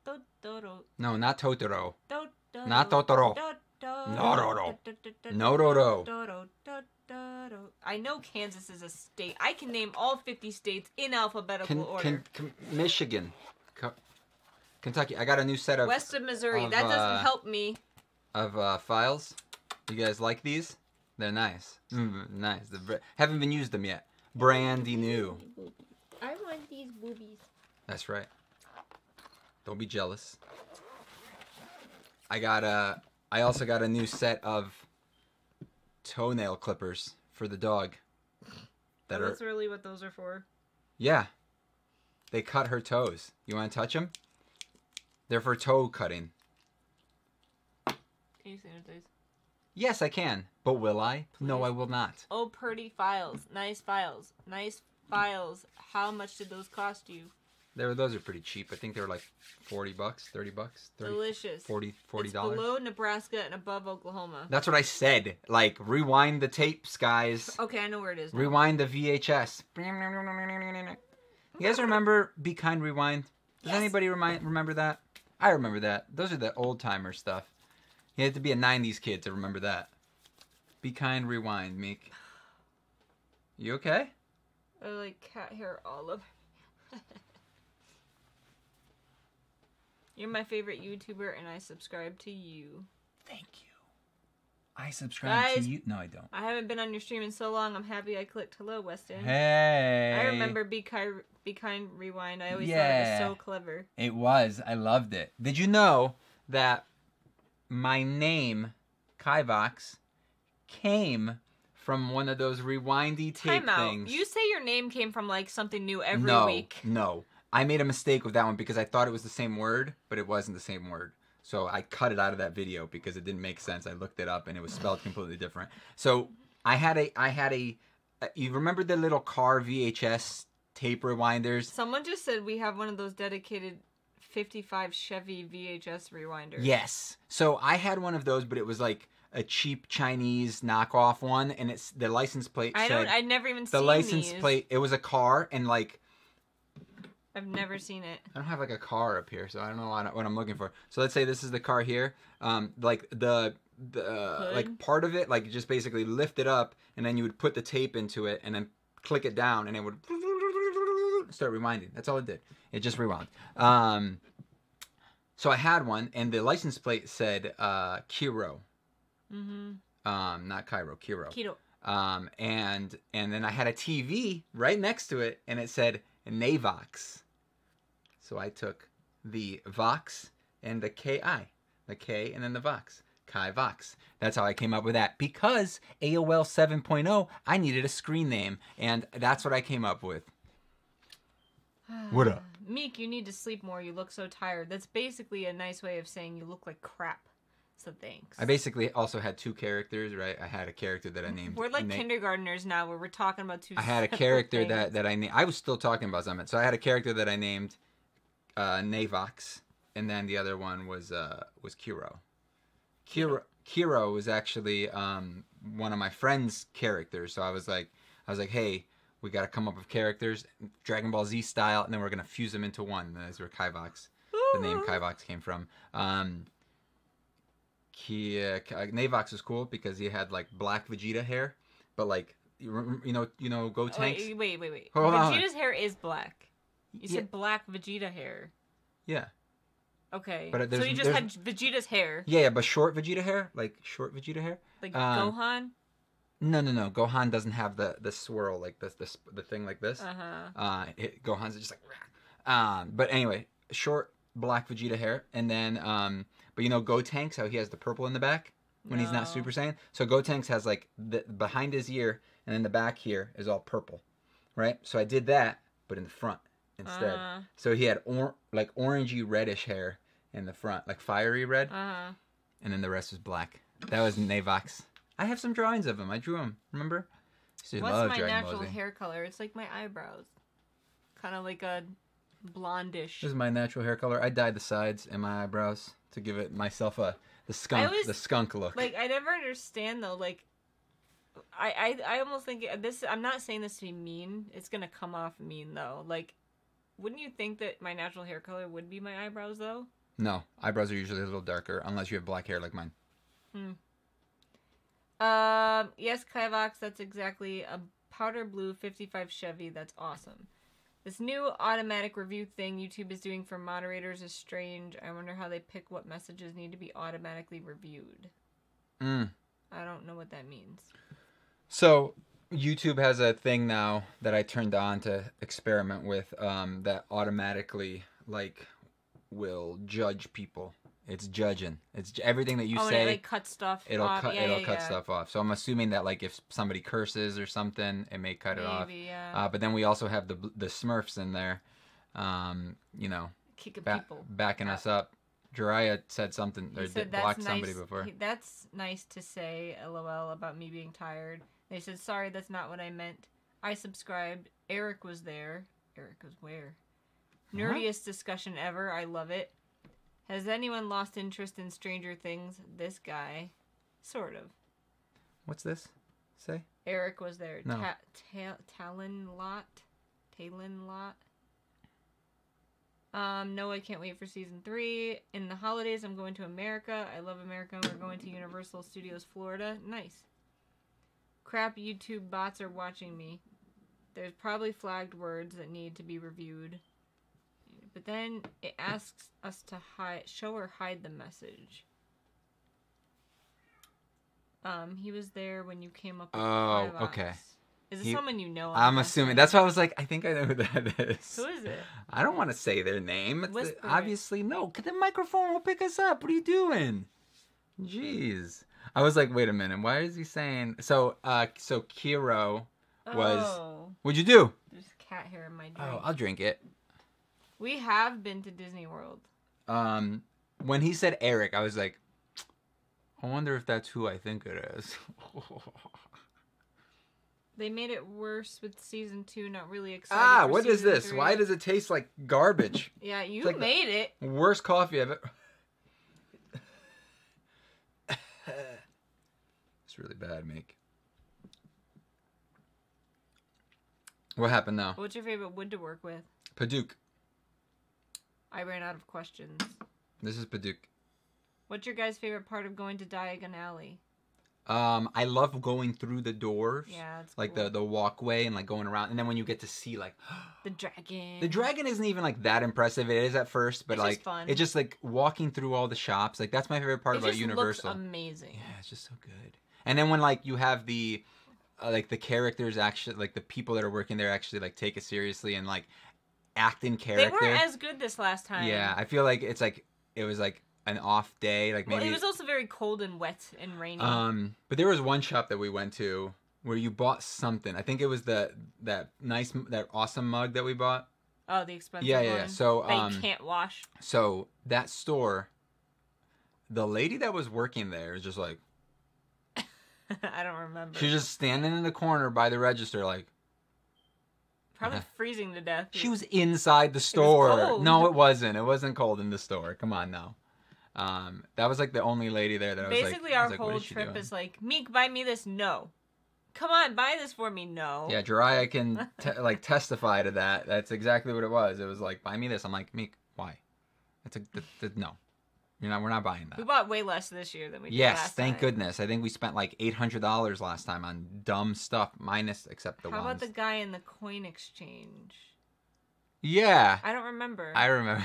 Totoro. No, not Totoro. Totoro. Not Totoro. Nororo. Nororo. I know Kansas is a state. I can name all 50 states in alphabetical order. Michigan. Kentucky. I got a new set of... West of Missouri. That doesn't help me. Of files. You guys like these? They're nice. Nice. Haven't even used them yet. Brandy new. I want these boobies. That's right. Don't be jealous. I also got a new set of toenail clippers for the dog. That's really what those are for? Yeah. They cut her toes. You want to touch them? They're for toe cutting. Can you sanitize? Yes, I can. But will I? Please. No, I will not. Oh, pretty files. Nice files. Nice files. How much did those cost you? Those are pretty cheap. I think they were like $40, $30, 30, Delicious. $40. It's below Nebraska and above Oklahoma. That's what I said. Like, rewind the tapes, guys. Okay, I know where it is now. Rewind the VHS. You guys remember Be Kind Rewind? Does anybody remember that? I remember that. Those are the old timer stuff. You had to be a 90s kid to remember that. Be Kind Rewind, Meek. You okay? I like cat hair all over. You're my favorite YouTuber, and I subscribe to you. Thank you. I subscribe to you. No, I don't. I haven't been on your stream in so long. I'm happy I clicked hello, Weston. Hey. I remember Be Kind Rewind. I always thought it was so clever. It was. I loved it. Did you know that my name, Kivox, came from one of those rewindy tape things? You say your name came from like something new every week. No. I made a mistake with that one because I thought it was the same word, but it wasn't the same word. So I cut it out of that video because it didn't make sense. I looked it up and it was spelled completely different. So I had a you remember the little car VHS tape rewinders? Someone just said we have one of those dedicated 55 Chevy VHS rewinders. Yes. So I had one of those, but it was like a cheap Chinese knockoff one, and it's the license plate said... I'd never even seen the license these. plate, it was a car, and like... I've never seen it. I don't have like a car up here, so I don't know what I'm looking for. So let's say this is the car here. Like the like part of it, like just basically lift it up, and then you would put the tape into it, and then click it down, and it would start rewinding. That's all it did. It just rewound. So I had one, and the license plate said Kiro. Mm-hmm. Not Cairo, Kiro. Keto. And then I had a TV right next to it, and it said Navox. So I took the Vox and the KI. The K and then the Vox. Kai Vox. That's how I came up with that. Because AOL 7.0, I needed a screen name. And that's what I came up with. What up? Meek, you need to sleep more. You look so tired. That's basically a nice way of saying you look like crap. So thanks. I basically also had two characters, right? I had a character that I named... We're like kindergartners now where we're talking about two I had a character that I named... I was still talking about something. So I had a character that I named Navox. And then the other one was Kiro. Kiro was actually one of my friend's characters. So I was like, hey, we got to come up with characters, Dragon Ball Z style, and then we're going to fuse them into one. And that's where Kivox, the name Kivox came from. Navox was cool because he had like black Vegeta hair, but like you know Gotenks. Wait. Hold on. Vegeta's hair is black. You said black Vegeta hair. Yeah. Okay. But so you just had Vegeta's hair. Yeah, but short Vegeta hair, like short Vegeta hair. Like Gohan. No. Gohan doesn't have the swirl like this, the thing like this. Gohan's just like. But anyway, short black Vegeta hair, and then but you know Gotenks, how he has the purple in the back when he's not Super Saiyan. So Gotenks has like behind his ear, and then the back here is all purple, right? So I did that, but in the front instead. So he had like orangey reddish hair in the front, like fiery red, and then the rest was black. That was Navox. I have some drawings of him. I drew him. Remember? What's my natural hair color? It's like my eyebrows, kind of like a blondish. This is my natural hair color. I dyed the sides and my eyebrows to give it myself the skunk look. Like I never understand though. Like I almost think this. I'm not saying this to be mean. It's gonna come off mean though. Like, wouldn't you think that my natural hair color would be my eyebrows though? No, eyebrows are usually a little darker unless you have black hair like mine. Yes, Kivox. That's exactly a powder blue 55 Chevy. That's awesome. This new automatic review thing YouTube is doing for moderators is strange. I wonder how they pick what messages need to be automatically reviewed. I don't know what that means. So, YouTube has a thing now that I turned on to experiment with that automatically, like, will judge people. It's judging. It's everything that you say. And it, like, cuts stuff it'll off. Cut stuff off. So I'm assuming that like if somebody curses or something, it may cut it off. Yeah. But then we also have the Smurfs in there, you know, kicking people backing us up. Jiraiya said something or He said, blocked that's somebody nice. before. That's nice to say, LOL, about me being tired. They said, sorry, that's not what I meant. I subscribed. Eric was there. Eric was where? Nerdiest discussion ever. I love it. Has anyone lost interest in Stranger Things? This guy. Sort of. What's this? Say? Eric was there. No. Talon Lot? No, I can't wait for season 3. In the holidays, I'm going to America. I love America. We're going to Universal Studios Florida. Nice. Crap YouTube bots are watching me. There's probably flagged words that need to be reviewed. But then it asks us to show or hide the message. He was there when you came up with Kivox. Okay. Is it someone you know? I'm assuming. That's why I was like, I think I know who that is. Who is it? I don't want to say their name. Whisper Obviously, no. The microphone will pick us up. What are you doing? Jeez. I was like, wait a minute. Why is he saying... So Kiro was... Oh. What'd you do? There's cat hair in my drink. Oh, I'll drink it. We have been to Disney World. When he said Eric, I was like, I wonder if that's who I think it is. They made it worse with season 2. Not really excited. For what is this? 3. Why does it taste like garbage? Yeah, you like made it. Worst coffee I've ever... It's really bad, Meek. What happened now? What's your favorite wood to work with? Paduke. I ran out of questions. This is Paduke. What's your guys' favorite part of going to Diagon Alley? I love going through the doors. Yeah, it's like cool. the walkway and like going around, and then when you get to see like the dragon. The dragon isn't even like that impressive. It is at first, but it's like just fun. it's just like walking through all the shops. Like that's my favorite part about Universal. Looks amazing. Yeah, it's just so good. And then when like you have the like the characters actually like the people that are working there actually like take it seriously and like act in character. They weren't as good this last time. Yeah, I feel like it was like an off day, like maybe. Well, it was also very cold and wet and rainy. But there was one shop that we went to where you bought something. I think it was that awesome mug that we bought. Oh, the expensive one. Yeah. So that you can't wash. So that store, the lady that was working there is just like. I don't remember. She's just standing in the corner by the register, like. Probably freezing to death. She was inside the store. It was cold. No, it wasn't. It wasn't cold in the store. Come on now. That was like the only lady there that I was like. Basically, our whole trip is like, Meek, buy me this. No. Come on, buy this for me. No. Yeah, Jiraiya can testify to that. That's exactly what it was. It was like, buy me this. I'm like, Meek, why? No. We're not buying that. We bought way less this year than we did yes, last thank time. goodness. I think we spent like $800 last time on dumb stuff, except the How ones. about the guy in the coin exchange? Yeah. I don't remember. I remember.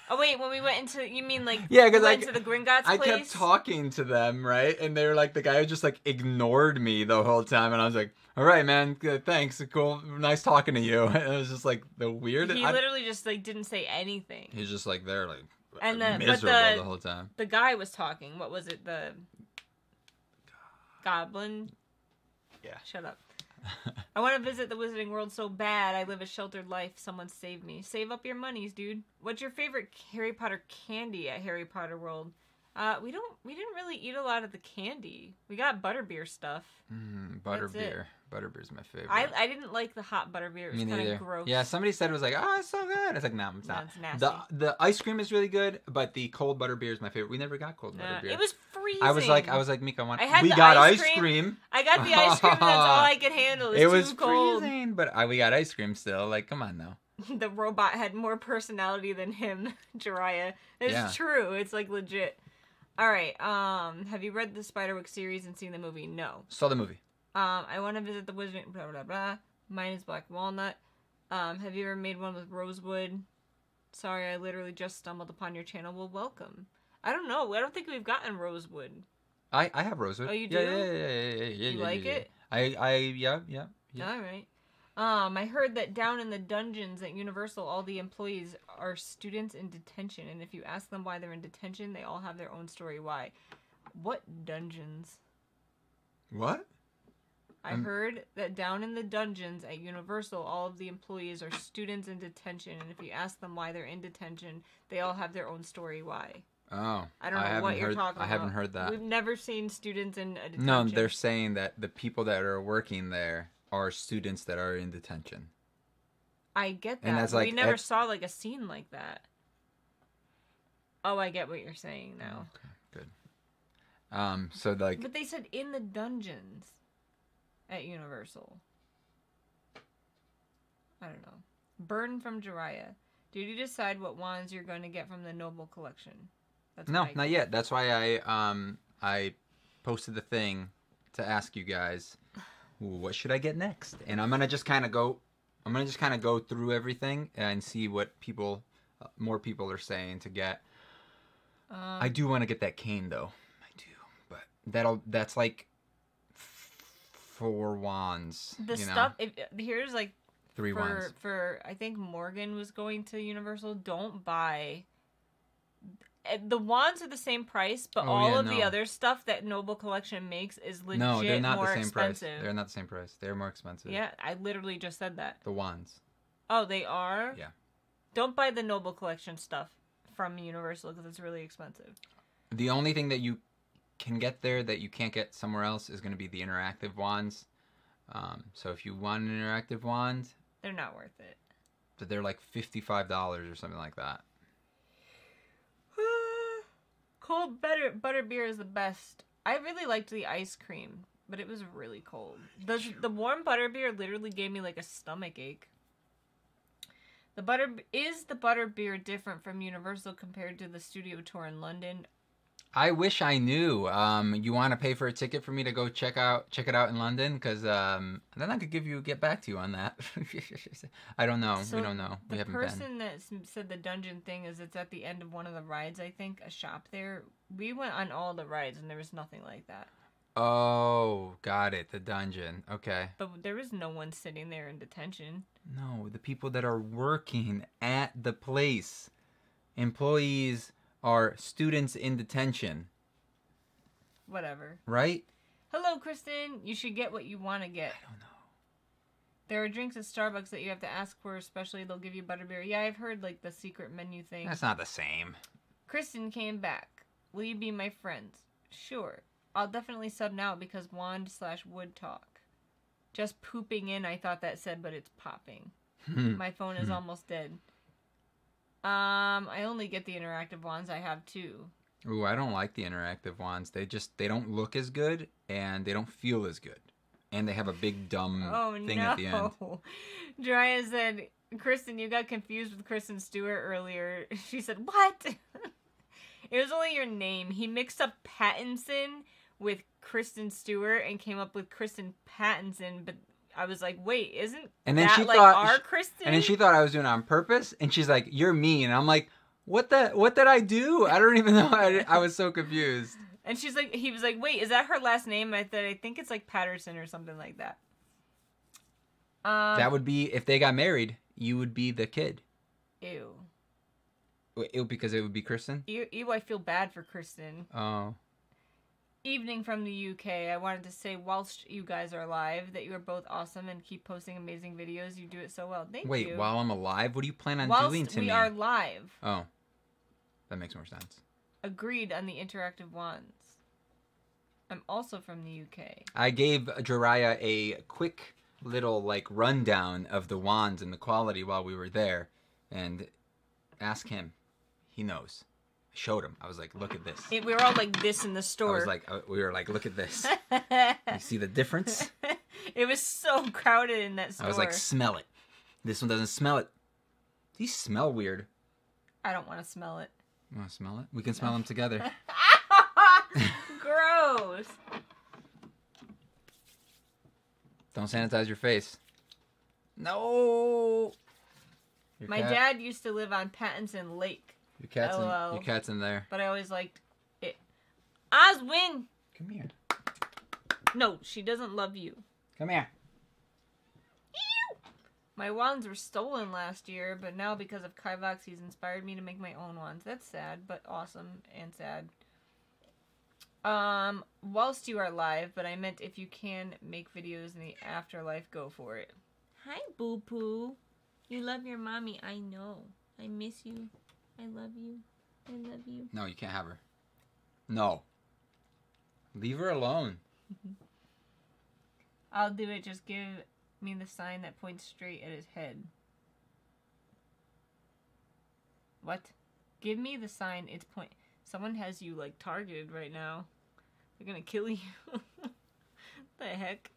Oh wait, when we went into, you mean like yeah, because we went to the Gringotts place? I kept talking to them, right? And they were like, the guy just like ignored me the whole time, and I was like, all right, man, good, thanks, cool, nice talking to you. And it was just like the weird. He literally just like didn't say anything. He's just like there, like and miserable the whole time. The guy was talking. What was it? The goblin. Yeah. Shut up. I want to visit the Wizarding World so bad. I live a sheltered life. Someone save me. Save up your monies, dude. What's your favorite Harry Potter candy at Harry Potter World? We didn't really eat a lot of the candy. We got butterbeer stuff. Butterbeer. Butterbeer's my favorite. I didn't like the hot butterbeer. It was kind of gross. Yeah, somebody said it was like, oh, it's so good. It's like, no, it's not. It's nasty. The ice cream is really good, but the cold butterbeer is my favorite. We never got cold butterbeer. It was freezing. I was like, Mika, we got ice cream. I got the ice cream. That's all I could handle. It was too cold. Freezing, but we got ice cream still. Like, come on now. The robot had more personality than him, Jiraiya. It's true. It's like legit. All right. Have you read the Spiderwick series and seen the movie? No. Saw the movie. I want to visit the Wizard. Blah blah blah. Mine is black walnut. Have you ever made one with rosewood? Sorry, I literally just stumbled upon your channel. Well, welcome. I don't know. I don't think we've gotten rosewood. I have rosewood. Oh, you do? Yeah. You like it? Yeah. All right. I heard that down in the dungeons at Universal, all the employees are students in detention, and if you ask them why they're in detention, they all have their own story why. What dungeons? What? I heard that down in the dungeons at Universal, all of the employees are students in detention, and if you ask them why they're in detention, they all have their own story why. Oh, I don't know what you're talking about. I haven't heard that. We've never seen students in a detention. No, they're saying that the people that are working there are students that are in detention. I get that. And that's we never saw like a scene like that. Oh, I get what you're saying now. Okay, good. So like. But they said in the dungeons at Universal. I don't know. Burn from Jiraiya. Did you decide what wands you're going to get from the Noble Collection? That's no, not yet. That's why I posted the thing to ask you guys, what should I get next? And I'm gonna just kind of go through everything and see what more people are saying to get. I do want to get that cane though. I do, but that's like 4 wands. The stuff. Here's like 3 wands. For I think Morgan was going to Universal. Don't buy. The wands are the same price, but the other stuff that Noble Collection makes is legit more expensive. No, they're not the same price. They're not the same price. They're more expensive. Yeah, I literally just said that. The wands. Oh, they are? Yeah. Don't buy the Noble Collection stuff from Universal because it's really expensive. The only thing that you can get there that you can't get somewhere else is going to be the interactive wands. So if you want an interactive wand... They're not worth it. But they're like $55 or something like that. Cold butter beer is the best. I really liked the ice cream, but it was really cold. The warm butter beer literally gave me like a stomach ache. The butter beer different from Universal compared to the studio tour in London? I wish I knew. You want to pay for a ticket for me to go check it out in London? Because then I could get back to you on that. I don't know. So we don't know. We haven't been. The person that said the dungeon thing is it's at the end of one of the rides, I think, a shop there. We went on all the rides and there was nothing like that. Oh, got it. The dungeon. Okay. But there was no one sitting there in detention. No, the people that are working at the place. Employees are students in detention. Whatever. Right? Hello, Kristen. You should get what you want to get. I don't know. There are drinks at Starbucks that you have to ask for, especially they'll give you butterbeer. Yeah, I've heard like the secret menu thing. That's not the same. Kristen came back. Will you be my friend? Sure. I'll definitely sub now because wand/wood talk. Just pooping in, I thought that said, but it's popping. My phone is almost dead. I only get the interactive wands. I have 2. Ooh, I don't like the interactive wands. They don't look as good and they don't feel as good. And they have a big dumb thing at the end. Drea said, Kristen, you got confused with Kristen Stewart earlier. She said, what? It was only your name. He mixed up Pattinson with Kristen Stewart and came up with Kristen Pattinson, but I was like, wait, isn't our Kristen? And then she thought I was doing it on purpose, and she's like, you're mean. And I'm like, what did I do? I don't even know. I was so confused. And he was like, wait, is that her last name? I think it's like Patterson or something like that. That would be, if they got married, you would be the kid. Ew. Ew, because it would be Kristen? Ew, I feel bad for Kristen. Oh. Evening from the UK. I wanted to say, whilst you guys are alive, that you are both awesome and keep posting amazing videos. You do it so well. Thank you. Wait, while I'm alive? What do you plan on doing to me? We are live. Oh. That makes more sense. Agreed on the interactive wands. I'm also from the UK. I gave Jiraiya a quick little, rundown of the wands and the quality while we were there. And ask him. He knows. Showed him. I was like, look at this. We were all like this in the store. We were like, look at this. You see the difference? It was so crowded in that store. I was like, smell it. This one doesn't smell it. These smell weird. I don't want to smell it. You want to smell it? We can smell them together. Gross. Don't sanitize your face. No. My dad used to live on Pattinson Lake. Your cat's in there. But I always liked it. Oswin! Come here. No, she doesn't love you. Come here. Ew! My wands were stolen last year, but now because of Kivox, he's inspired me to make my own wands. That's sad, but awesome and sad. Whilst you are live, but I meant if you can make videos in the afterlife, go for it. Hi, Boo Poo. You love your mommy, I know. I miss you. I love you. I love you. No, you can't have her. No. Leave her alone. I'll do it. Just give me the sign that points straight at his head. What? Give me the sign. It's point. Someone has you like targeted right now. They're gonna kill you. The heck?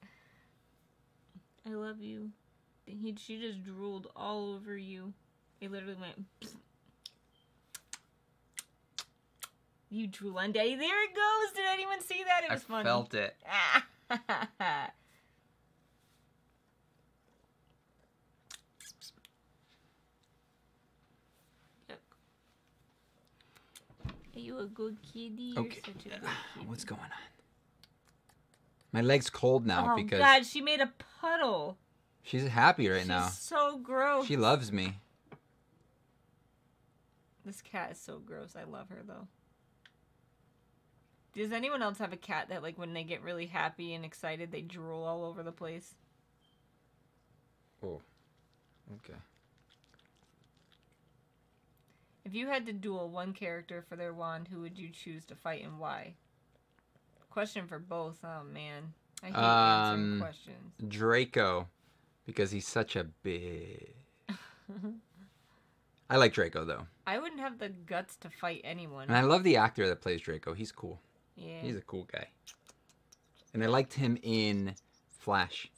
I love you. She just drooled all over you. It literally went. Psst. You drool on Daddy. There it goes. Did anyone see that? It was funny. I felt it. Are you a good kitty? Okay. You're such a good kitty. What's going on? My leg's cold now because God, she made a puddle. she's happy right now. She's so gross. She loves me. This cat is so gross. I love her though. Does anyone else have a cat that like when they get really happy and excited they drool all over the place? Oh. Okay. If you had to duel one character for their wand, who would you choose to fight and why? Question for both. Oh man, I hate answering questions. Draco, because he's such a bitch. I like Draco though, I wouldn't have the guts to fight anyone. and I love the actor that plays Draco. He's cool. Yeah. He's a cool guy, and I liked him in Flash.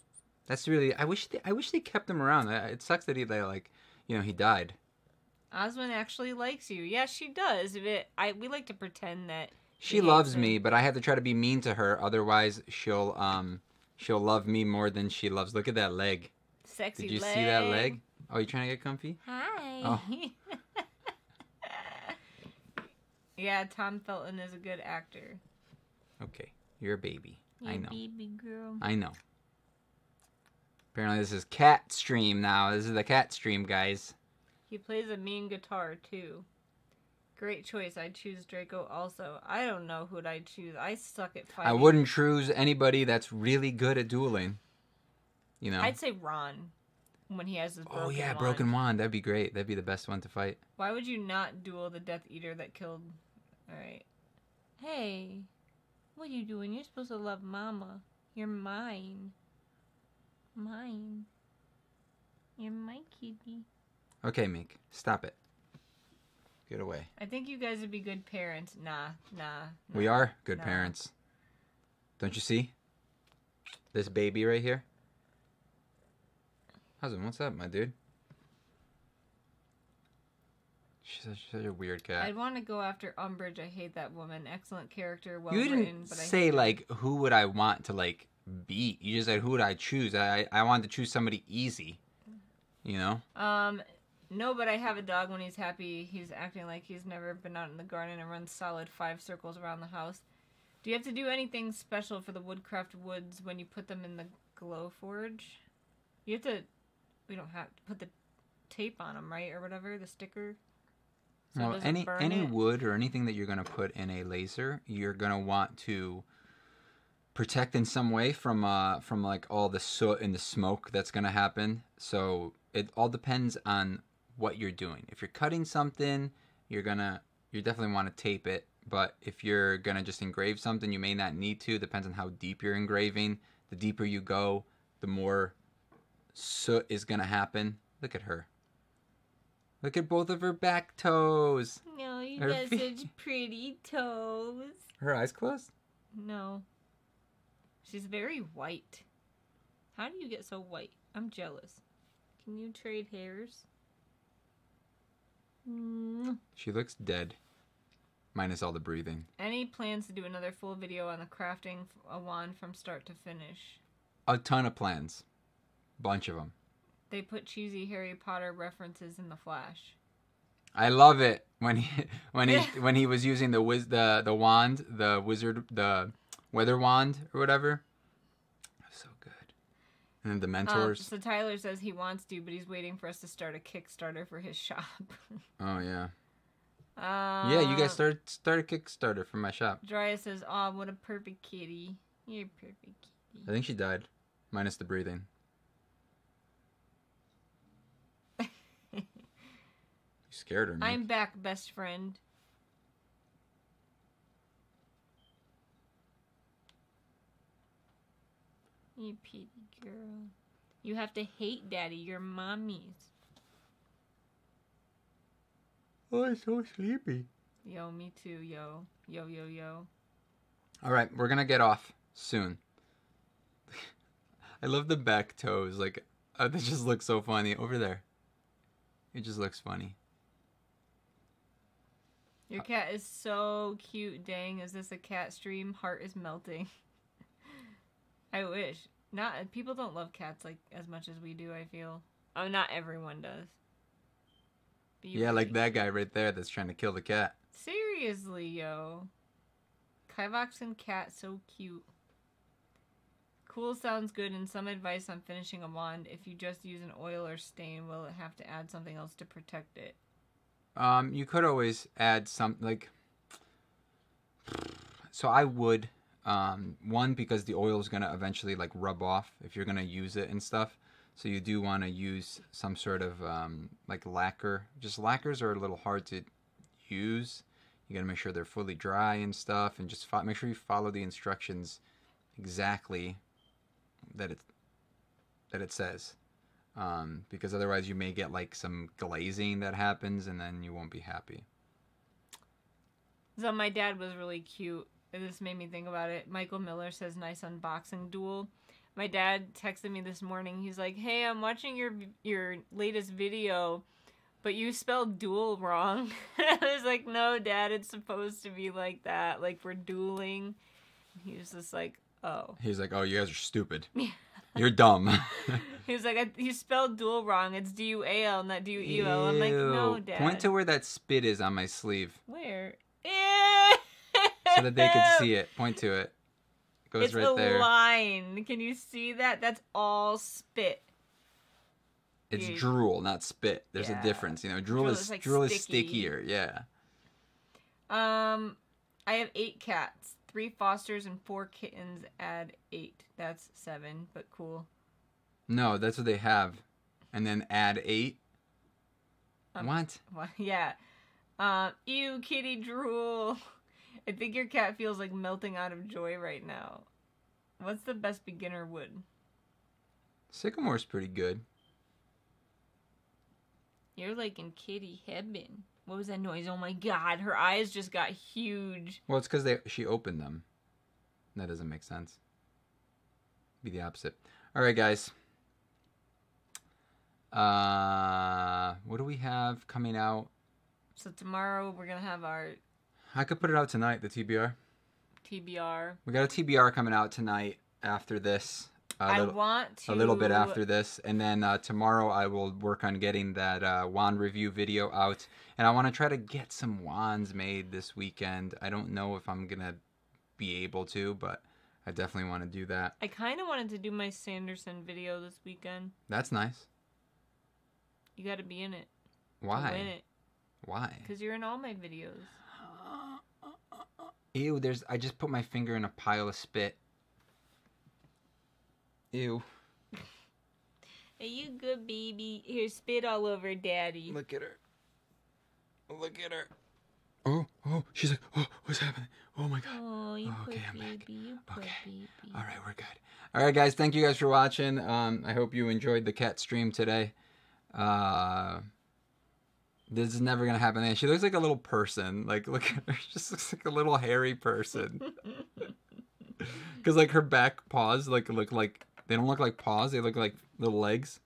That's really. I wish they kept him around. It sucks that he he died. Oswin actually likes you. Yeah, she does. We like to pretend that She loves me, but I have to try to be mean to her. Otherwise, she'll love me more than she loves. Look at that leg. Sexy leg. Did you see that leg? Oh, you trying to get comfy? Hi. Oh. Yeah, Tom Felton is a good actor. Okay, you're a baby. I know. Baby girl. I know. Apparently, this is cat stream now. This is the cat stream, guys. He plays a mean guitar too. Great choice. I'd choose Draco also. I don't know who'd I choose. I suck at fighting. I wouldn't choose anybody that's really good at dueling. You know. I'd say Ron when he has his broken wand. Oh yeah, broken wand. That'd be great. That'd be the best one to fight. Why would you not duel the Death Eater that killed... Alright. Hey. What are you doing? You're supposed to love Mama. You're mine. Mine. You're my kitty. Okay, Meek. Stop it. Get away. I think you guys would be good parents. Nah. We are good parents. Don't you see? This baby right here? Husband, what's up, my dude? She's such a weird cat. I'd want to go after Umbridge. I hate that woman. Excellent character, well You written. didn't But I say, hate her. like, who would I want to, like, beat. You just said, who would I choose? I wanted to choose somebody easy. You know? No, but I have a dog. When he's happy, he's acting like he's never been out in the garden and runs solid 5 circles around the house. Do you have to do anything special for the Woodcraft woods when you put them in the glow forge? You have to... We don't have to put the tape on them, right? Or whatever, the sticker. So Well, any wood or anything that you're going to put in a laser, you're going to want to protect in some way from like all the soot and the smoke that's going to happen. So it all depends on what you're doing. If you're cutting something, you definitely want to tape it. But if you're going to just engrave something, you may not need to. Depends on how deep you're engraving. The deeper you go, the more soot is going to happen. Look at her. Look at both of her back toes. No, you Her got feet. such pretty toes. Her eyes closed? No. She's very white. How do you get so white? I'm jealous. Can you trade hairs? She looks dead. Minus all the breathing. Any plans to do another full video on the crafting a wand from start to finish? A ton of plans. Bunch of them. They put cheesy Harry Potter references in the Flash. I love it when he was using the wand, the weather wand or whatever. So good. And then the mentors. So Tyler says he wants to, but he's waiting for us to start a Kickstarter for his shop. Oh yeah. Yeah, you guys start a Kickstarter for my shop. Drea says, "Aw, what a perfect kitty. You're a perfect kitty." I think she died, minus the breathing. You scared her, man. I'm back, best friend. You petey girl. You have to hate daddy. You're mommy's. Oh, I'm so sleepy. Yo, me too, yo. Yo, yo, yo. All right, we're going to get off soon. I love the back toes. Like, they just look so funny. Over there. It just looks funny. Your cat is so cute. Dang, is this a cat stream? Heart is melting. I wish. People don't love cats like as much as we do, I feel. Oh, not everyone does. Yeah, like that guy right there that's trying to kill the cat. Seriously, yo. Kivox and cat, so cute. Cool sounds good, and some advice on finishing a wand. If you just use an oil or stain, will it have to add something else to protect it? You could always add something like... So I would... one, because the oil is going to eventually like rub off if you're going to use it and stuff. So you do want to use some sort of like lacquer. Just lacquers are a little hard to use. You got to make sure they're fully dry and stuff, and just make sure you follow the instructions exactly that it says. Because otherwise you may get like some glazing that happens, and then you won't be happy. So my dad was really cute. This made me think about it. Michael Miller says, nice unboxing duel. My dad texted me this morning. He's like, hey, I'm watching your latest video, but you spelled duel wrong. I was like, no, Dad, it's supposed to be like that. Like, we're dueling. He was just like, oh. He's like, oh, you guys are stupid. You're dumb. He was like, you spelled duel wrong. It's D-U-A-L, not D-U-E-L. I'm like, no, Dad. Point to where that spit is on my sleeve. Where? So that they could see it. Point to it. It goes right there. It's a line. Can you see that? That's all spit. It's drool, not spit. There's a difference. You know, drool is like stickier. Yeah. I have 8 cats. 3 fosters and 4 kittens add 8. That's 7, but cool. No, that's what they have. And then add 8? What? Yeah. Ew, kitty drool. I think your cat feels like melting out of joy right now. What's the best beginner wood? Sycamore's pretty good. You're like in kitty heaven. What was that noise? Oh my god, her eyes just got huge. Well, it's because she opened them. That doesn't make sense. Be the opposite. All right, guys. What do we have coming out? So tomorrow we're gonna have our... I could put it out tonight, the TBR. TBR. We got a TBR coming out tonight after this. I want to... A little bit after this. And then tomorrow I will work on getting that wand review video out. And I want to try to get some wands made this weekend. I don't know if I'm going to be able to, but I definitely want to do that. I kind of wanted to do my Sanderson video this weekend. That's nice. You got to be in it. Why? To win it. Why? Because you're in all my videos. Ew, I just put my finger in a pile of spit. Ew. Are you good, baby? Here, spit all over Daddy. Look at her. Look at her. Oh, she's like, oh, what's happening? Oh my god. Oh, you poor okay, I'm baby. back. You poor Okay. baby. All right, we're good. All right, guys, thank you guys for watching. I hope you enjoyed the cat stream today. This is never gonna happen again. She looks like a little person. Like, look at her. She just looks like a little hairy person. Because, like, her back paws, look like... They don't look like paws. They look like little legs.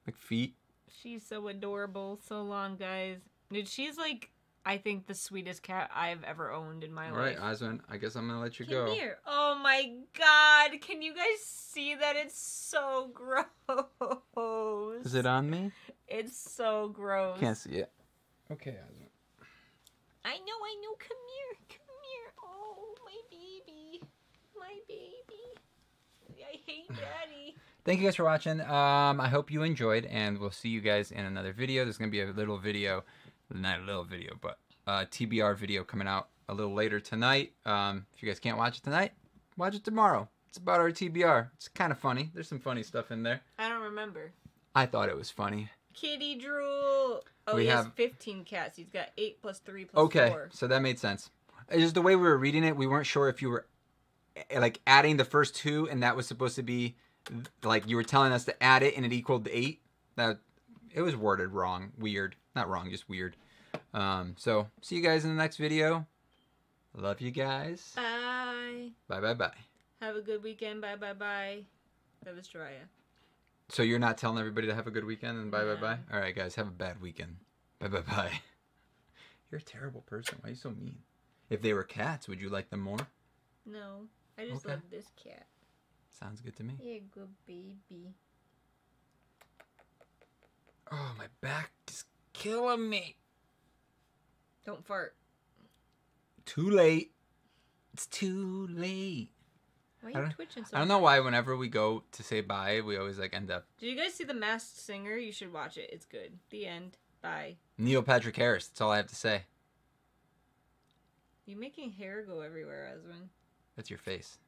Like feet. She's so adorable. So long, guys. Dude, she's, like, I think the sweetest cat I've ever owned in my life. All right, Aswan, I guess I'm gonna let you Come go. here. Oh, my God. Can you guys see that? It's so gross. Is it on me? It's so gross. Can't see it. Okay, Aswan. I know. Come here. Oh, my baby. My baby. I hate Daddy. Thank you guys for watching. I hope you enjoyed, and we'll see you guys in another video. There's going to be a little video, not a little video, but a TBR video coming out a little later tonight. If you guys can't watch it tonight, watch it tomorrow. It's about our TBR. It's kind of funny. There's some funny stuff in there. I don't remember. I thought it was funny. Kitty drool. Oh, he has 15 cats. He's got 8 plus 3 plus 4. Okay, so that made sense. It's just the way we were reading it, we weren't sure if you were like adding the first 2 and that was supposed to be like you were telling us to add it and it equaled 8. That it was worded wrong, weird, not wrong, just weird. So see you guys in the next video. Love you guys. Bye. Bye bye bye. Have a good weekend. Bye bye bye. That was Jiraiya. So you're not telling everybody to have a good weekend and bye No. bye bye? All right, guys, have a bad weekend. Bye bye bye. You're a terrible person. Why are you so mean? If they were cats, would you like them more? No, I just Okay. love this cat. Sounds good to me. Yeah, good baby. Oh, my back is killing me. Don't fart. Too late. It's too late. Why I are you don't- twitching so I don't know why whenever we go to say bye, we always like end up. Did you guys see The Masked Singer? You should watch it. It's good. The end. Bye. Neil Patrick Harris. That's all I have to say. You making hair go everywhere, Ezrin. That's your face.